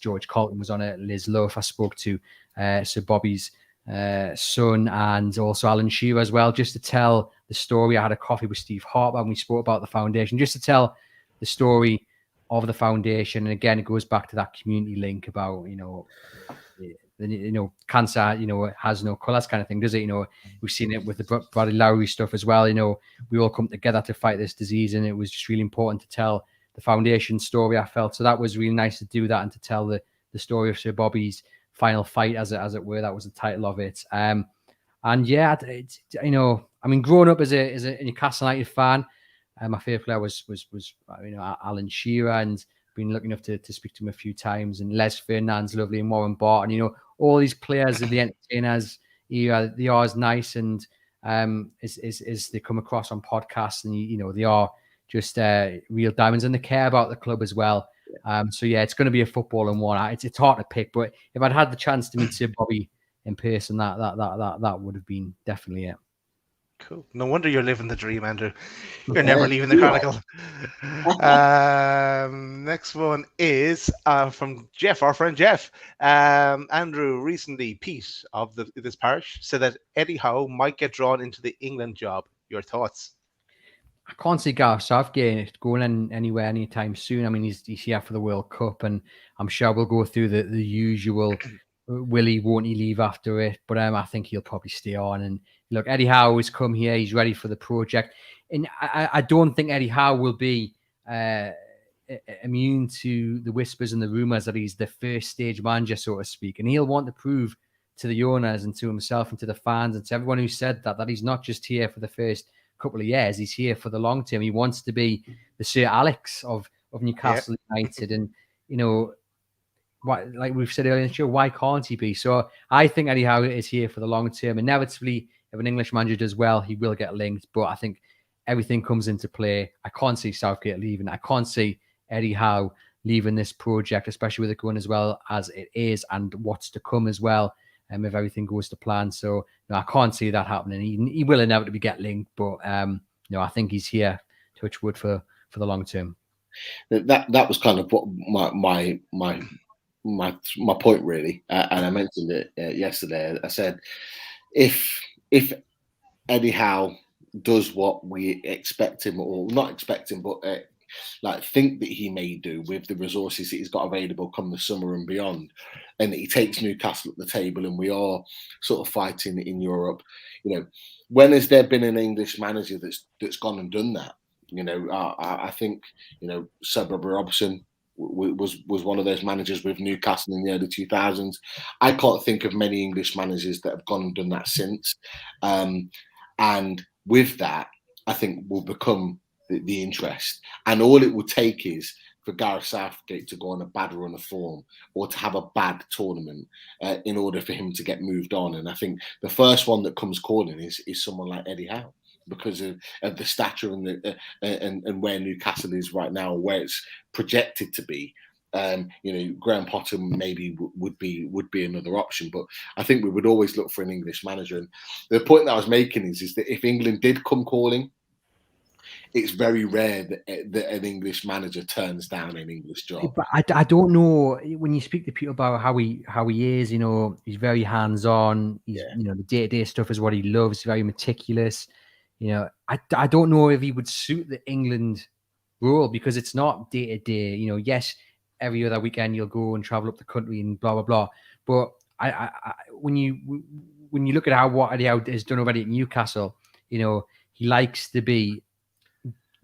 George Colton was on it. Liz Loaf I spoke to, Sir Bobby's son, and also Alan Shearer as well, just to tell the story. I had a coffee with Steve Harper and we spoke about the foundation, just to tell the story of the foundation. And again, it goes back to that community link about, cancer, it has no colours kind of thing, does it? We've seen it with the Bradley Lowry stuff as well. We all come together to fight this disease, and it was just really important to tell the foundation story, I felt. So that was really nice to do that and to tell the story of Sir Bobby's final fight, as it were. That was the title of it. And yeah, growing up as a Newcastle United fan, my favourite player was Alan Shearer, and been lucky enough to speak to him a few times. And Les Ferdinand's lovely, and Warren Barton. All these players are the entertainers. They are as nice, and as they come across on podcasts, and they are just real diamonds, and they care about the club as well. So yeah, it's going to be a football and one. It's hard to pick, but if I'd had the chance to meet Sir Bobby in person, that would have been definitely it. Cool. No wonder you're living the dream, Andrew. You're never leaving the Chronicle. Next one is from Jeff, our friend Jeff. Andrew, recently, Pete of this parish said that Eddie Howe might get drawn into the England job. Your thoughts? I can't see Gareth Southgate going anywhere anytime soon. He's here for the World Cup, and I'm sure we'll go through the usual will he, won't he leave after it? But I think he'll probably stay on. And look, Eddie Howe has come here. He's ready for the project. And I don't think Eddie Howe will be immune to the whispers and the rumours that he's the first stage manager, so to speak. And he'll want to prove to the owners and to himself and to the fans and to everyone who said that he's not just here for the first couple of years. He's here for the long term. He wants to be the Sir Alex of Newcastle United. And, like we've said earlier in the show, why can't he be? So I think Eddie Howe is here for the long term. Inevitably, if an English manager does well, he will get linked. But I think everything comes into play. I can't see Southgate leaving. I can't see Eddie Howe leaving this project, especially with it going as well as it is and what's to come as well, if everything goes to plan. So I can't see that happening. He will inevitably get linked, but I think he's here, touch wood, for the long term. That was kind of what my point really, and I mentioned it yesterday. I said if Eddie Howe does what we expect him, or not expect him, but think that he may do with the resources that he's got available come the summer and beyond, and that he takes Newcastle at the table and we are sort of fighting in Europe. When has there been an English manager that's gone and done that? I think Sir Bobby Robson was one of those managers with Newcastle in the early 2000s. I can't think of many English managers that have gone and done that since. And with that, I think will become the interest. And all it will take is for Gareth Southgate to go on a bad run of form or to have a bad tournament in order for him to get moved on. And I think the first one that comes calling is someone like Eddie Howe, because of the stature and where Newcastle is right now, where it's projected to be. Graham Potter maybe would be another option, but I think we would always look for an English manager. And the point that I was making is that if England did come calling, it's very rare that an English manager turns down an English job. But I don't know, when you speak to people about how he is, he's very hands-on. The day-to-day stuff is what he loves. Very meticulous. I don't know if he would suit the England role, because it's not day-to-day. Yes, every other weekend you'll go and travel up the country and blah blah blah. But when you look at what Eddie Howe has done already at Newcastle, he likes to be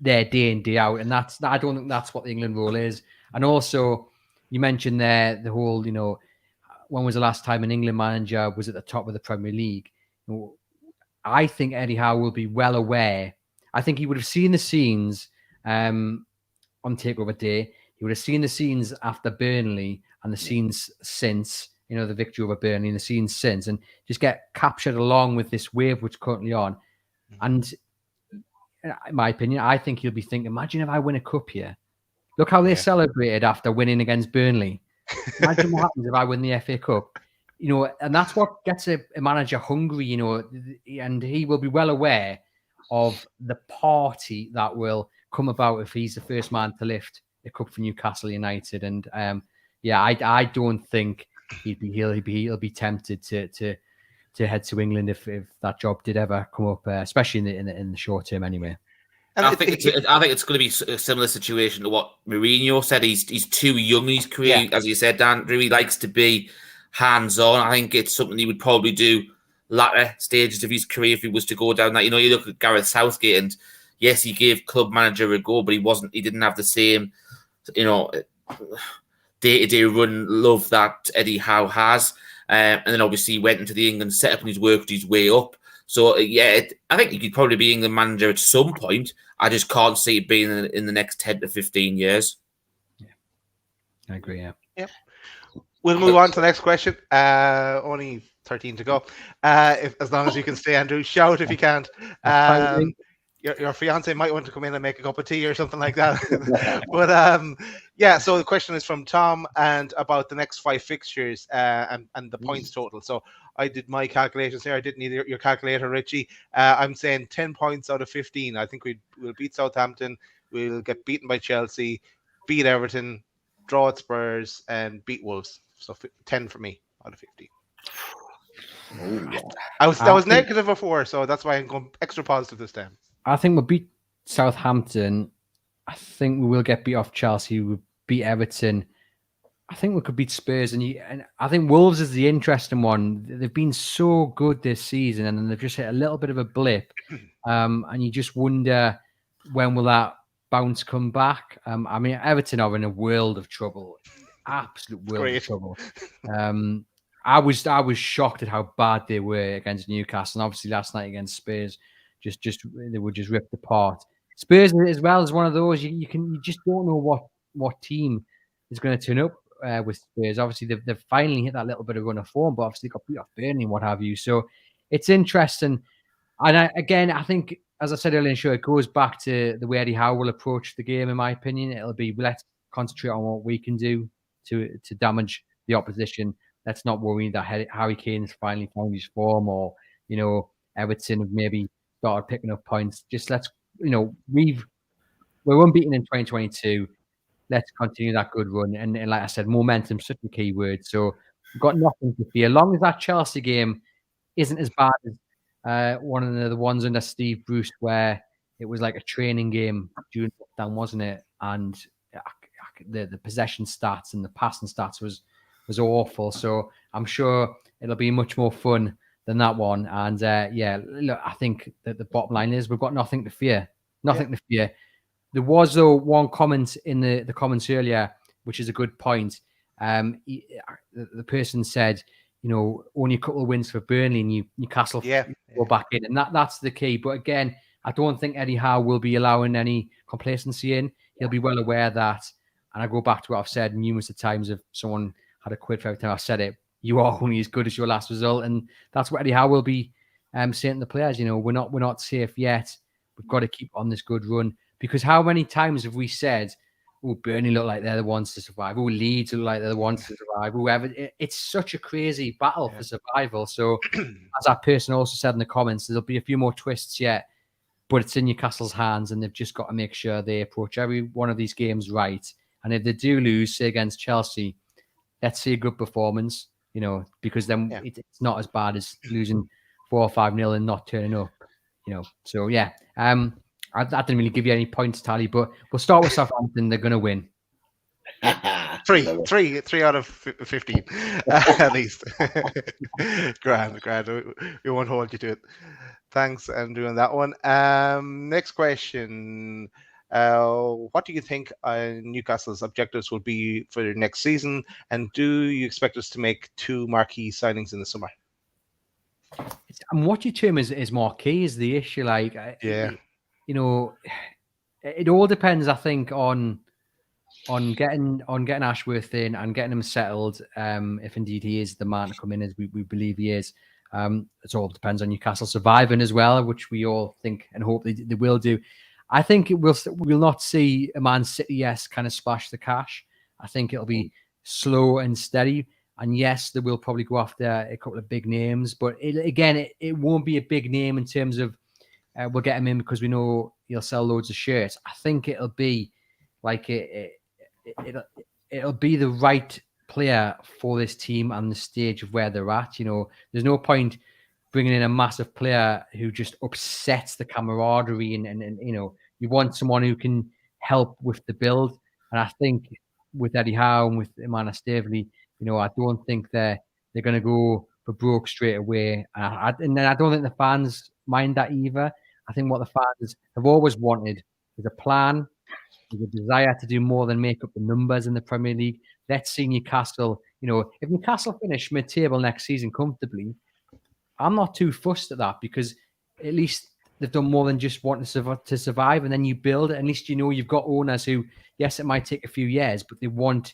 there day in, day out, and I don't think that's what the England role is. And also, you mentioned there the whole, when was the last time an England manager was at the top of the Premier League? I think Eddie Howe will be well aware. I think he would have seen the scenes on takeover day. He would have seen the scenes after Burnley and the scenes since, the victory over Burnley and the scenes since, and just get captured along with this wave which is currently on. And in my opinion, I think he'll be thinking, imagine if I win a cup here. Look how they celebrated after winning against Burnley. Imagine what happens if I win the FA Cup. And that's what gets a manager hungry, and he will be well aware of the party that will come about if he's the first man to lift a cup for Newcastle United. And I don't think he'll be tempted to head to England if that job did ever come up, especially in the short term anyway. And I think it's going to be a similar situation to what Mourinho said. He's too young in his career, as you said, Dan. Really likes to be hands-on. I think it's something he would probably do latter stages of his career if he was to go down that. You look at Gareth Southgate, and yes, he gave club manager a go, but he didn't have the same, day-to-day run love that Eddie Howe has. And then obviously he went into the England setup and he's worked his way up. So, I think he could probably be England manager at some point. I just can't see it being in the next 10 to 15 years. Yeah, I agree, yeah. We'll move on to the next question. Only 13 to go. As long as you can stay, Andrew. Shout if you can't. Your fiance might want to come in and make a cup of tea or something like that. But so the question is from Tom and about the next 5 fixtures and the points total. So I did my calculations here. I didn't need your calculator, Richie. I'm saying 10 points out of 15. I think we'll beat Southampton. We'll get beaten by Chelsea, beat Everton, draw at Spurs, and beat Wolves. So 10 for me out of 15. I was negative before, so that's why I'm going extra positive this time. I think we'll beat Southampton. I think we will get beat off Chelsea. We'll beat Everton. I think we could beat Spurs. And I think Wolves is the interesting one. They've been so good this season, and then they've just hit a little bit of a blip. And you just wonder, when will that bounce come back? Everton are in a world of trouble. Absolute world of trouble. I was shocked at how bad they were against Newcastle. And obviously last night against Spurs, they were just ripped apart. Spurs as well is one of those you just don't know what team is going to turn up with Spurs. Obviously they've finally hit that little bit of run of form, but obviously got beat off Burnley and what have you. So it's interesting. And I think, as I said earlier in the show, it goes back to the way Eddie Howe will approach the game. In my opinion, it'll be, let's concentrate on what we can do to damage the opposition. Let's not worry that Harry Kane's finally found his form, or Everton have maybe started picking up points. Just let's, we're unbeaten in 2022. Let's continue that good run. And like I said, momentum's such a key word. So we've got nothing to fear. As long as that Chelsea game isn't as bad as one of the ones under Steve Bruce, where it was like a training game during lockdown, wasn't it? And the possession stats and the passing stats was awful. So I'm sure it'll be much more fun than that one. And look, I think that the bottom line is we've got nothing to fear. To fear. There was, though, one comment in the comments earlier which is a good point. The person said, only a couple of wins for Burnley and Newcastle go back in. And that's the key. But again, I don't think Eddie Howe will be allowing any complacency in. He'll be well aware of that. And I go back to what I've said numerous of times. If someone had a quid for every time I've said it, you are only as good as your last result. And that's what Eddie Howe will be saying to the players. We're not safe yet. We've got to keep on this good run. Because how many times have we said, oh, Burnley look like they're the ones to survive. Oh, Leeds look like they're the ones to survive. Whoever. It's such a crazy battle for survival. So, as that person also said in the comments, there'll be a few more twists yet, but it's in Newcastle's hands, and they've just got to make sure they approach every one of these games right. And if they do lose, say against Chelsea, let's see a good performance, because then it's not as bad as losing 4 or 5-0 and not turning up, So, yeah. I didn't really give you any points, Tally, but we'll start with Southampton. They're going to win. Three out of 15, at least. Grand. We won't hold you to it. Thanks, Andrew, on that one. Next question. What do you think Newcastle's objectives will be for next season? And do you expect us to make 2 marquee signings in the summer? And what you term is marquee is the issue. It all depends, I think, on getting Ashworth in and getting him settled. If indeed he is the man to come in, as we believe he is. It all depends on Newcastle surviving as well, which we all think and hope they will do. I think we'll not see a Man City-esque kind of splash the cash. I think it'll be slow and steady. And yes, they will probably go after a couple of big names, but it won't be a big name in terms of we'll get him in because we know he'll sell loads of shirts. I think it'll be like it'll be the right player for this team and the stage of where they're at. There's no point bringing in a massive player who just upsets the camaraderie and you want someone who can help with the build. And I think with Eddie Howe and with Emmanuel Staveley, I don't think they're going to go for broke straight away. And I don't think the fans mind that either. I think what the fans have always wanted is a plan, is a desire to do more than make up the numbers in the Premier League. Let's see Newcastle. If Newcastle finish mid-table next season comfortably, I'm not too fussed at that because at least they've done more than just want to survive, and then you build it. At least you've got owners who, yes, it might take a few years, but they want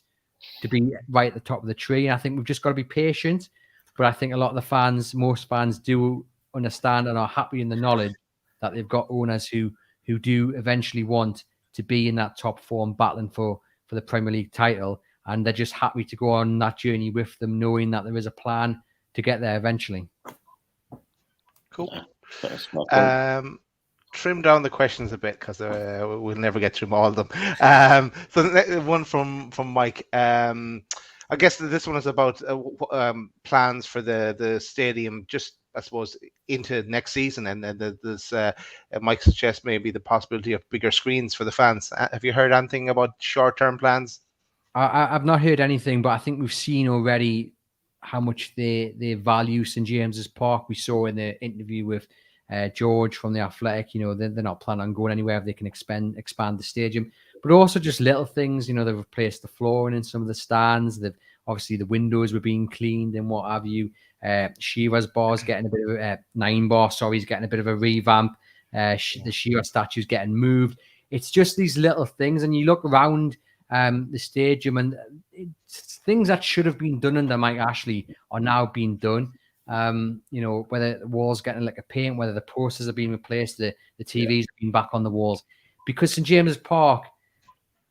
to be right at the top of the tree. And I think we've just got to be patient. But I think a lot of the fans, most fans, do understand and are happy in the knowledge that they've got owners who do eventually want to be in that top four and battling for the Premier League title. And they're just happy to go on that journey with them, knowing that there is a plan to get there eventually. Cool. Trim down the questions a bit because we'll never get through all of them. So the one from Mike. I guess this one is about plans for the stadium, just I suppose into next season, and there's Mike suggests maybe the possibility of bigger screens for the fans. Have you heard anything about short-term plans? I've not heard anything, but I think we've seen already how much they value St James's Park. We saw in the interview with George from The Athletic, they're not planning on going anywhere if they can expand the stadium. But also just little things, they've replaced the flooring in some of the stands. Obviously the windows were being cleaned and what have you. Shearer's bar's getting a bit of a 9 bar, he's getting a bit of a revamp. The Shearer statue's getting moved. It's just these little things, and you look around the stadium and it's things that should have been done under Mike Ashley are now being done. Whether the walls getting like a paint, whether the posters are being replaced, the TVs being back on the walls, because St James's Park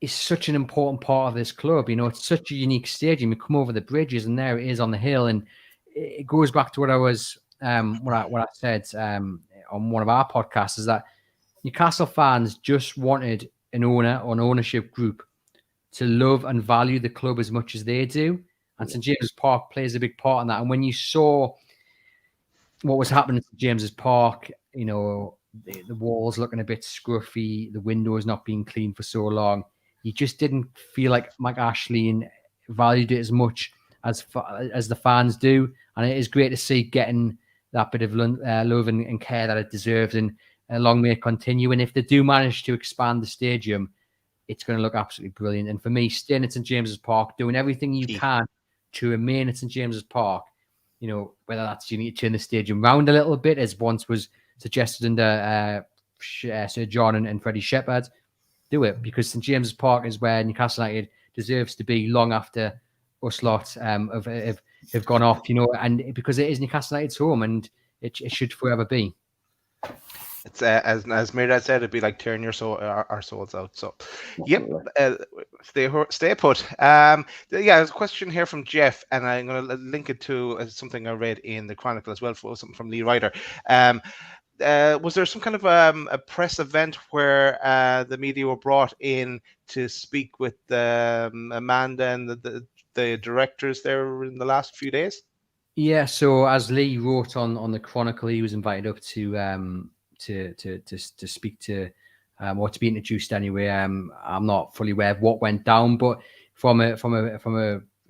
is such an important part of this club. It's such a unique stadium. You come over the bridges and there it is on the hill, and it goes back to what I was what I said on one of our podcasts, is that Newcastle fans just wanted an owner or an ownership group to love and value the club as much as they do. And St James's Park plays a big part in that. And when you saw what was happening at St James's Park, the walls looking a bit scruffy, the windows not being cleaned for so long, you just didn't feel like Mike Ashley valued it as much as the fans do. And it is great to see getting that bit of love and care that it deserves, and long may it continue. And if they do manage to expand the stadium, it's going to look absolutely brilliant. And for me, staying at St James's Park, doing everything you can to remain at St James's Park, whether that's you need to turn the stadium round a little bit, as once was suggested under Sir John and Freddie Shepherd, do it, because St James's Park is where Newcastle United deserves to be long after us lot have gone off, and because it is Newcastle United's home, and it should forever be. It's as Mirdad said, it'd be like tearing our souls out. So, yep, stay put. There's a question here from Jeff, and I'm going to link it to something I read in the Chronicle as well, for something from Lee Ryder. Was there some kind of a press event where the media were brought in to speak with Amanda and the directors there in the last few days? Yeah. So as Lee wrote on the Chronicle, he was invited up to speak to or to be introduced anyway. I'm not fully aware of what went down, but from a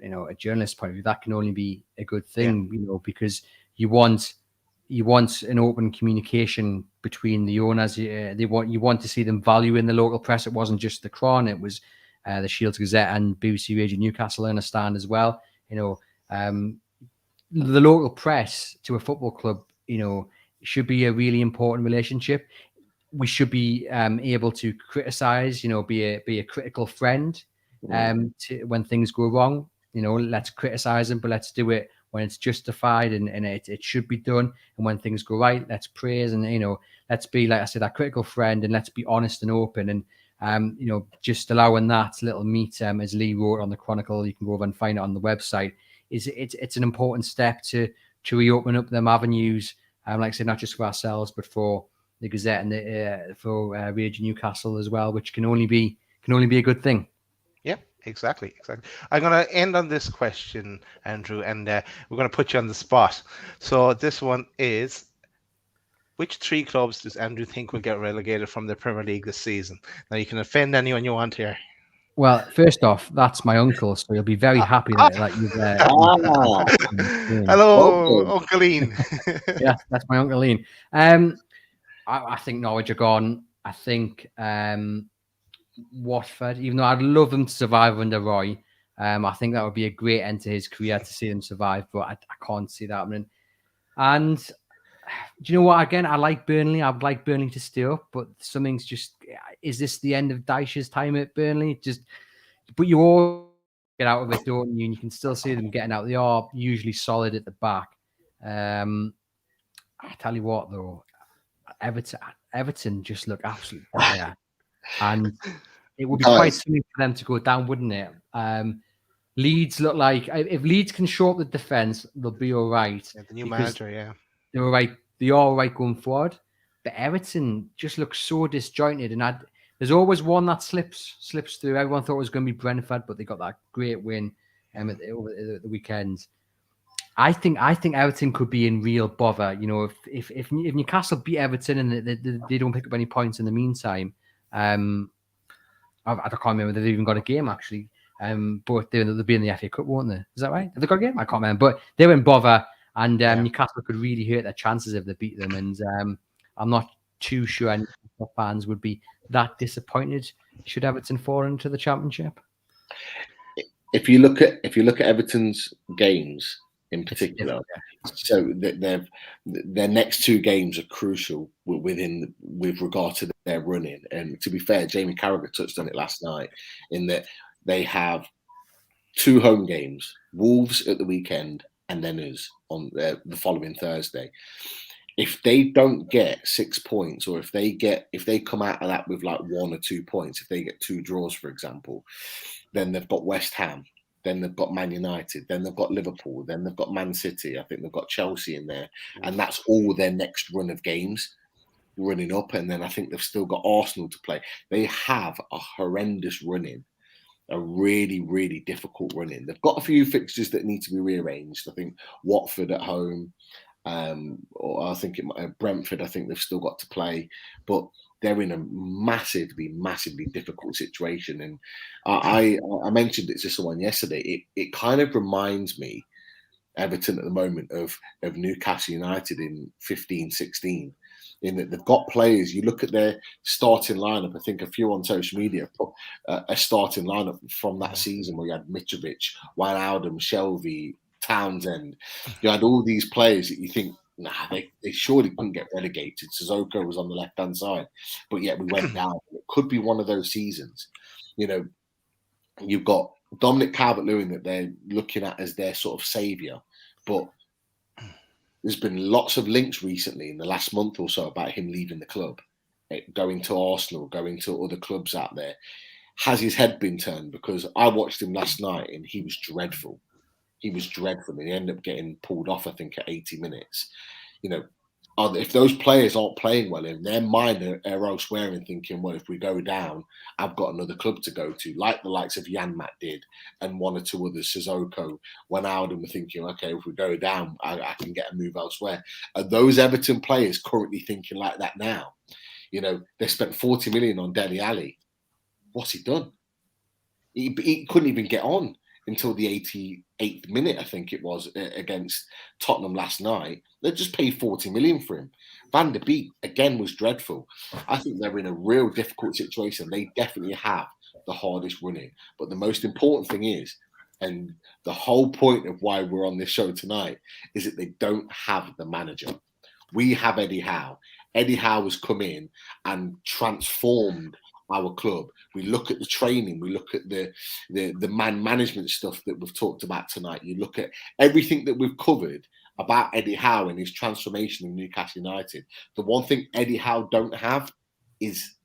a journalist point of view, that can only be a good thing, because you want an open communication between the owners. You want to see them value in the local press. It wasn't just the Chron, it was the Shields Gazette and BBC Radio Newcastle, I understand, as well. The local press to a football club, should be a really important relationship. We should be able to criticize, be a critical friend when things go wrong. Let's criticize them, but let's do it when it's justified and it should be done. And when things go right, let's praise and, let's be, like I said, that critical friend, and let's be honest and open. And, just allowing that little meet, as Lee wrote on the Chronicle, you can go over and find it on the website, it's an important step to reopen up them avenues. Like I said, not just for ourselves, but for the Gazette and for Radio Newcastle as well, which can only be a good thing. Yeah, exactly. I'm going to end on this question, Andrew, and we're going to put you on the spot. So this one is: which 3 clubs does Andrew think will get relegated from the Premier League this season? Now, you can offend anyone you want here. Well, first off, that's my uncle, so he'll be very happy that you've. Hello, Uncle Ian. Yeah, that's my Uncle Ian. I think Norwich are gone. I think Watford, even though I'd love them to survive under Roy, I think that would be a great end to his career to see them survive, but I can't see that happening. And do you know what? Again, I like Burnley. I'd like Burnley to stay up, but something's just, is this the end of Dyche's time at Burnley? But you all get out of it, don't you? And you can still see them getting out. They are usually solid at the back. I tell you what, though, Everton just look absolutely dire. And it would be quite silly for them to go down, wouldn't it? Leeds look like, if Leeds can shore up the defence, they'll be all right. Yeah, the new manager, yeah. They're all right. They are all right going forward. But Everton just looks so disjointed. And there's always one that slips through. Everyone thought it was going to be Brentford, but they got that great win over the weekend. I think Everton could be in real bother. If Newcastle beat Everton and they don't pick up any points in the meantime, I can't remember if they've even got a game actually. But they'll be in the FA Cup, won't they? Is that right? Have they got a game? I can't remember. But they're in bother, and Newcastle could really hurt their chances if they beat them. And I'm not too sure any fans would be that disappointed should Everton fall into the Championship. If you look at Everton's games in particular, so their next 2 games are crucial with regard to their running. And to be fair, Jamie Carragher touched on it last night, in that they have 2 home games: Wolves at the weekend, and then us on the following Thursday. If they don't get 6 points, or if they come out of that with like 1 or 2 points, if they get 2 draws, for example, then they've got West Ham, then they've got Man United, then they've got Liverpool, then they've got Man City. I think they've got Chelsea in there, and that's all their next run of games running up. And then I think they've still got Arsenal to play. They have a horrendous run-in, a really, really difficult run-in. They've got a few fixtures that need to be rearranged. I think Watford at home, or I think Brentford, I think they've still got to play, but they're in a massively difficult situation. And I mentioned it to someone yesterday. It kind of reminds me, Everton at the moment, of Newcastle United in 15-16, in that they've got players. You look at their starting lineup. I think a few on social media put a starting lineup from that season where you had Mitrovic, Wijnaldum, Shelvey, Townsend. You had all these players that you think, nah, they surely couldn't get relegated. Sissoko was on the left-hand side, but yet we went down. It could be one of those seasons. You know, you've got Dominic Calvert-Lewin that they're looking at as their sort of saviour, but there's been lots of links recently in the last month or so about him leaving the club, going to Arsenal, going to other clubs out there. Has his head been turned? Because I watched him last night and he was dreadful. He was dreadful, and he ended up getting pulled off, I think, at 80 minutes. You know, if those players aren't playing well, in their mind are elsewhere and thinking, well, if we go down, I've got another club to go to, like the likes of Janmat did, and one or two others, Sissoko, Wijnaldum were thinking, okay, if we go down, I can get a move elsewhere. Are those Everton players currently thinking like that now? You know, they spent 40 million on Dele Alli. What's he done? He couldn't even get on until the 88th minute, I think it was, against Tottenham last night. They just paid 40 million for him. Van der Beek, again, was dreadful. I think they're in a real difficult situation. They definitely have the hardest running. But the most important thing is, and the whole point of why we're on this show tonight, is that they don't have the manager. We have Eddie Howe. Eddie Howe has come in and transformed our club. We look at the training, we look at the man management stuff that we've talked about tonight. You look at everything that we've covered about Eddie Howe and his transformation in Newcastle United. The one thing Eddie Howe don't have is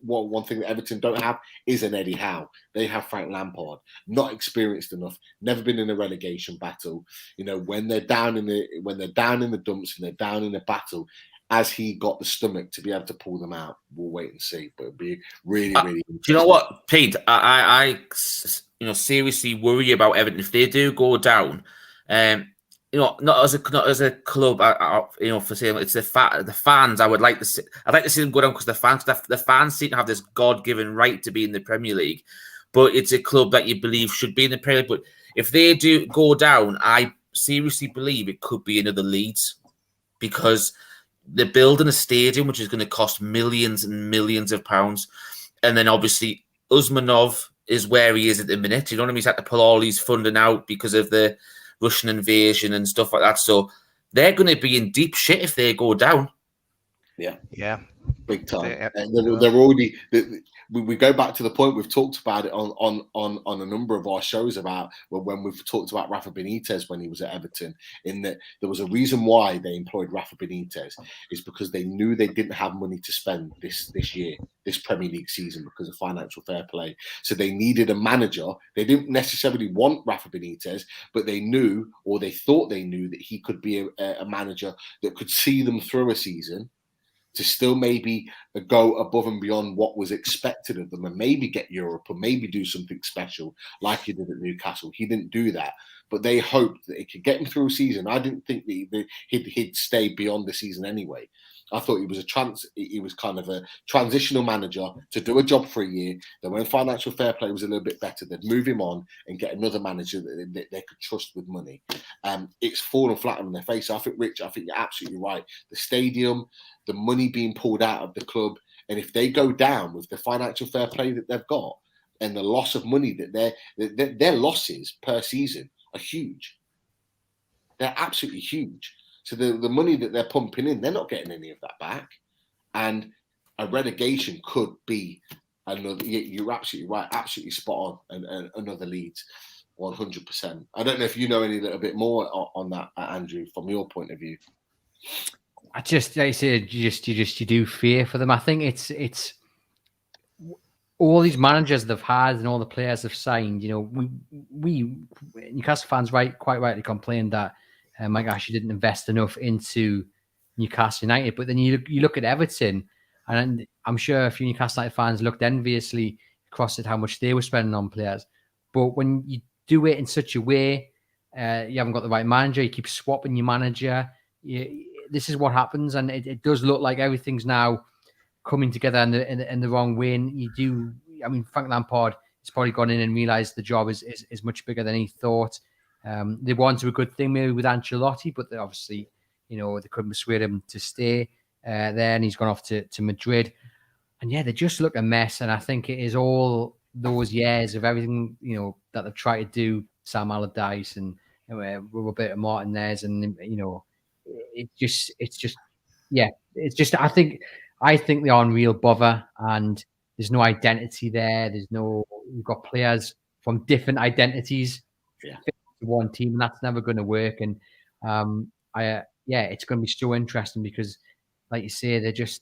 one thing that Everton don't have is an Eddie Howe. They have Frank Lampard, not experienced enough, never been in a relegation battle. You know, when they're down in the dumps and they're down in a battle, as he got the stomach to be able to pull them out, we'll wait and see. But it'd be really, really interesting. Do you know what, Pete? I seriously worry about Everton if they do go down. Not as a club. For saying it's the fans. I'd like to see them go down because the fans seem to have this God-given right to be in the Premier League, but it's a club that you believe should be in the Premier League. But if they do go down, I seriously believe it could be another Leeds, because they're building a stadium which is going to cost millions and millions of pounds. And then obviously Usmanov is where he is at the minute. You know what I mean? He's had to pull all his funding out because of the Russian invasion and stuff like that. So they're going to be in deep shit if they go down. Yeah. Big time. They're already... We go back to the point we've talked about it on a number of our shows about when we've talked about Rafa Benitez when he was at Everton, in that there was a reason why they employed Rafa Benitez, is because they knew they didn't have money to spend this year, this Premier League season, because of financial fair play. So they needed a manager. They didn't necessarily want Rafa Benitez, but they knew, or they thought they knew, that he could be a manager that could see them through a season, to still maybe go above and beyond what was expected of them, and maybe get Europe, or maybe do something special like he did at Newcastle. He didn't do that, but they hoped that it could get him through a season. I didn't think that he'd stay beyond the season anyway. I thought he was kind of a transitional manager to do a job for a year. Then when financial fair play was a little bit better, they'd move him on and get another manager that they could trust with money. It's fallen flat on their face. I think, Rich, you're absolutely right. The stadium, the money being pulled out of the club, and if they go down with the financial fair play that they've got and the loss of money that their losses per season are huge. They're absolutely huge. So the money that they're pumping in, they're not getting any of that back. And a relegation could be another. You're absolutely right, absolutely spot on, and another Leeds, 100%. I don't know if you know any little bit more on that, Andrew, from your point of view. I just, like I said, you do fear for them. I think it's all these managers they've had and all the players they've signed. You know, we Newcastle fans quite rightly complained that Mike Ashley didn't invest enough into Newcastle United. But then you look at Everton, and I'm sure a few Newcastle United fans looked enviously across at how much they were spending on players. But when you do it in such a way, you haven't got the right manager, you keep swapping your manager. This is what happens, and it does look like everything's now coming together in the wrong way. And Frank Lampard has probably gone in and realised the job is much bigger than he thought. They wanted a good thing maybe with Ancelotti, but they obviously, they couldn't persuade him to stay. there, and he's gone off to Madrid. And yeah, they just look a mess. And I think it is all those years of everything, that they've tried to do, Sam Allardyce and Roberto Martinez, and I think they're on real bother, and there's no identity there. You've got players from different identities to one team, and that's never going to work. And it's going to be so interesting because, like you say, they're just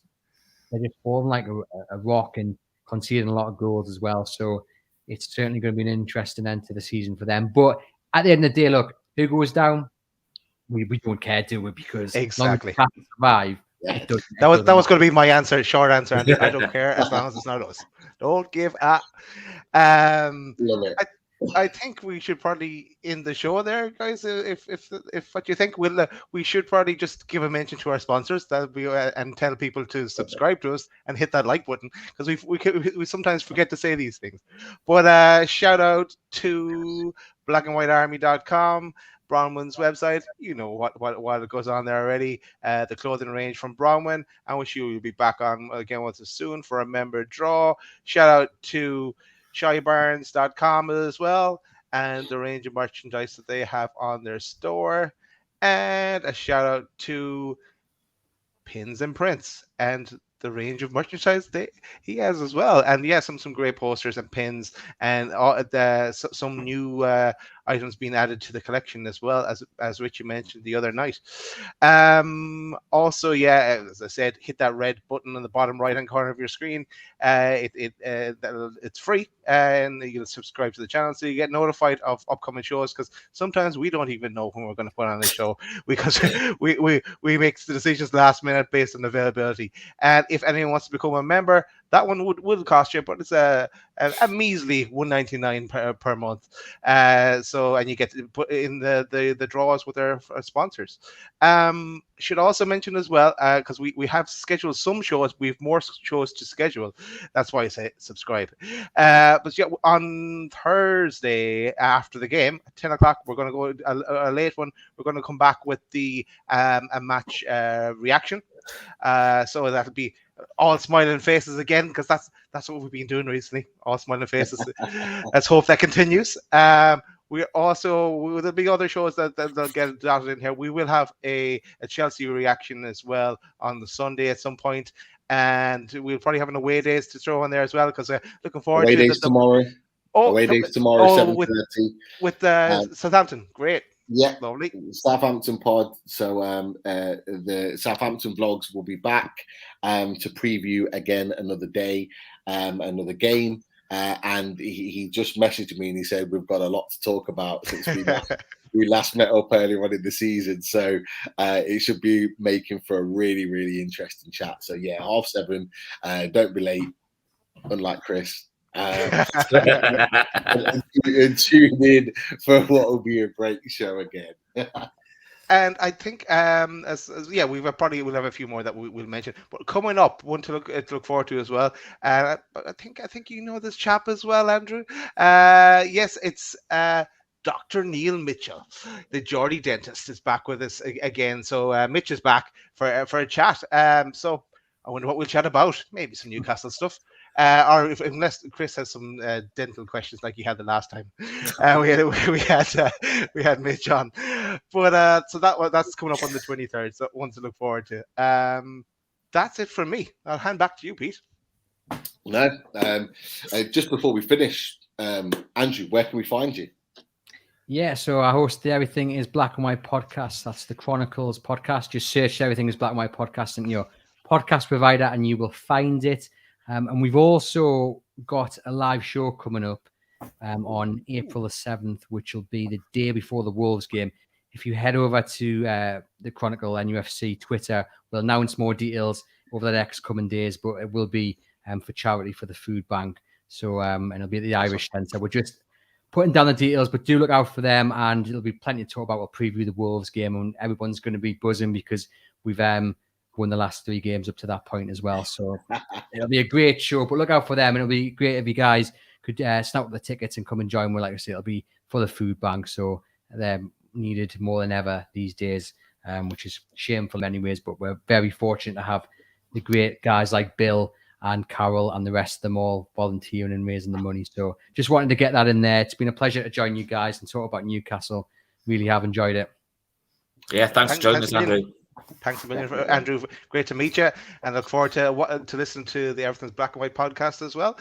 falling like a rock and conceding a lot of goals as well. So it's certainly going to be an interesting end to the season for them. But at the end of the day, look, who goes down, we don't care, do we? Because exactly, as long as we survive. Yeah. That was going to be my answer, short answer, Andy. I don't care as long as it's not us. Don't give a. I think we should probably end the show there, guys. If what you think, we should probably just give a mention to our sponsors and tell people to subscribe to us and hit that like button, because we sometimes forget to say these things. But shout out to blackandwhitearmy.com. Bronwyn's website, what goes on there already. The clothing range from Bronwyn. I wish you'll be back on again with us soon for a member draw. Shout out to shybarns.com as well, and the range of merchandise that they have on their store. And a shout out to Pins and Prints and the range of merchandise he has as well. And yeah, some great posters and pins, and some new items being added to the collection as well, as Richie mentioned the other night. Also, as I said, hit that red button on the bottom right hand corner of your screen. It's free, and you can subscribe to the channel so you get notified of upcoming shows, because sometimes we don't even know when we're going to put on a show, because we make the decisions last minute based on availability. And if anyone wants to become a member, that one would cost you, but it's a measly $1.99 per month. And you get to put in the draws with our sponsors. Should also mention as well, because we have scheduled some shows, we have more shows to schedule. That's why I say subscribe. But yeah, on Thursday after the game at 10 o'clock, we're going to go a late one. We're going to come back with the a match reaction. So that'll be all smiling faces again, because that's what we've been doing recently, all smiling faces. Let's hope that continues. There'll be other shows that'll get dotted in here. We will have a Chelsea reaction as well on the Sunday at some point, and we'll probably have an away days to throw in there as well, because looking forward away to days tomorrow. Away days tomorrow, 7:30 with Southampton. Great. Yeah, lovely. Southampton pod. So the Southampton vlogs will be back to preview again another day, another game. And he just messaged me and he said we've got a lot to talk about since we last met up earlier on in the season. So it should be making for a really, really interesting chat. So yeah, 7:30. Don't be late, unlike Chris. And tune in for what will be a great show again. And I think, we'll have a few more that we'll mention. But coming up, one to look forward to as well. I think you know this chap as well, Andrew. Yes, it's Dr. Neil Mitchell, the Geordie dentist, is back with us again. So Mitch is back for a chat. So I wonder what we'll chat about. Maybe some Newcastle stuff. Unless Chris has some dental questions like he had the last time, we had Mitch on, but so that's coming up on the 23rd. So one to look forward to. That's it from me. I'll hand back to you, Pete. No, just before we finish, Andrew, where can we find you? Yeah, so I host the Everything is Black and White podcast. That's the Chronicles podcast. Just search Everything is Black and White podcast in your podcast provider, and you will find it. And we've also got a live show coming up on April the 7th, which will be the day before the Wolves game. If you head over to the Chronicle NUFC Twitter, we'll announce more details over the next coming days, but it will be for charity for the food bank. So, and it'll be at the Irish Centre. We're just putting down the details, but do look out for them, and there'll be plenty to talk about. We'll preview the Wolves game, and everyone's going to be buzzing because we've won the last 3 games up to that point as well. So it'll be a great show, but look out for them. And it'll be great if you guys could snap up the tickets and come and join. Well, like I say, it'll be for the food bank. So they're needed more than ever these days. which is shameful in many ways. But we're very fortunate to have the great guys like Bill and Carol and the rest of them all volunteering and raising the money. So just wanted to get that in there. It's been a pleasure to join you guys and talk about Newcastle. Really have enjoyed it. Yeah, thanks for joining us, Andrew. Thanks a million, Andrew. Great to meet you, and look forward to listening to the Everton's Black and White podcast as well.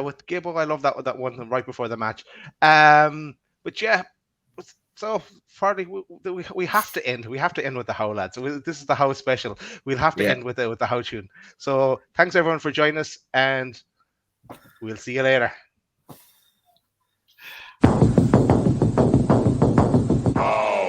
With Gibbo, I love that one right before the match. But yeah, so Farley, we have to end. We have to end with the Howe lads. So this is the Howe special. We'll have to end with the Howe tune. So thanks everyone for joining us, and we'll see you later. Oh.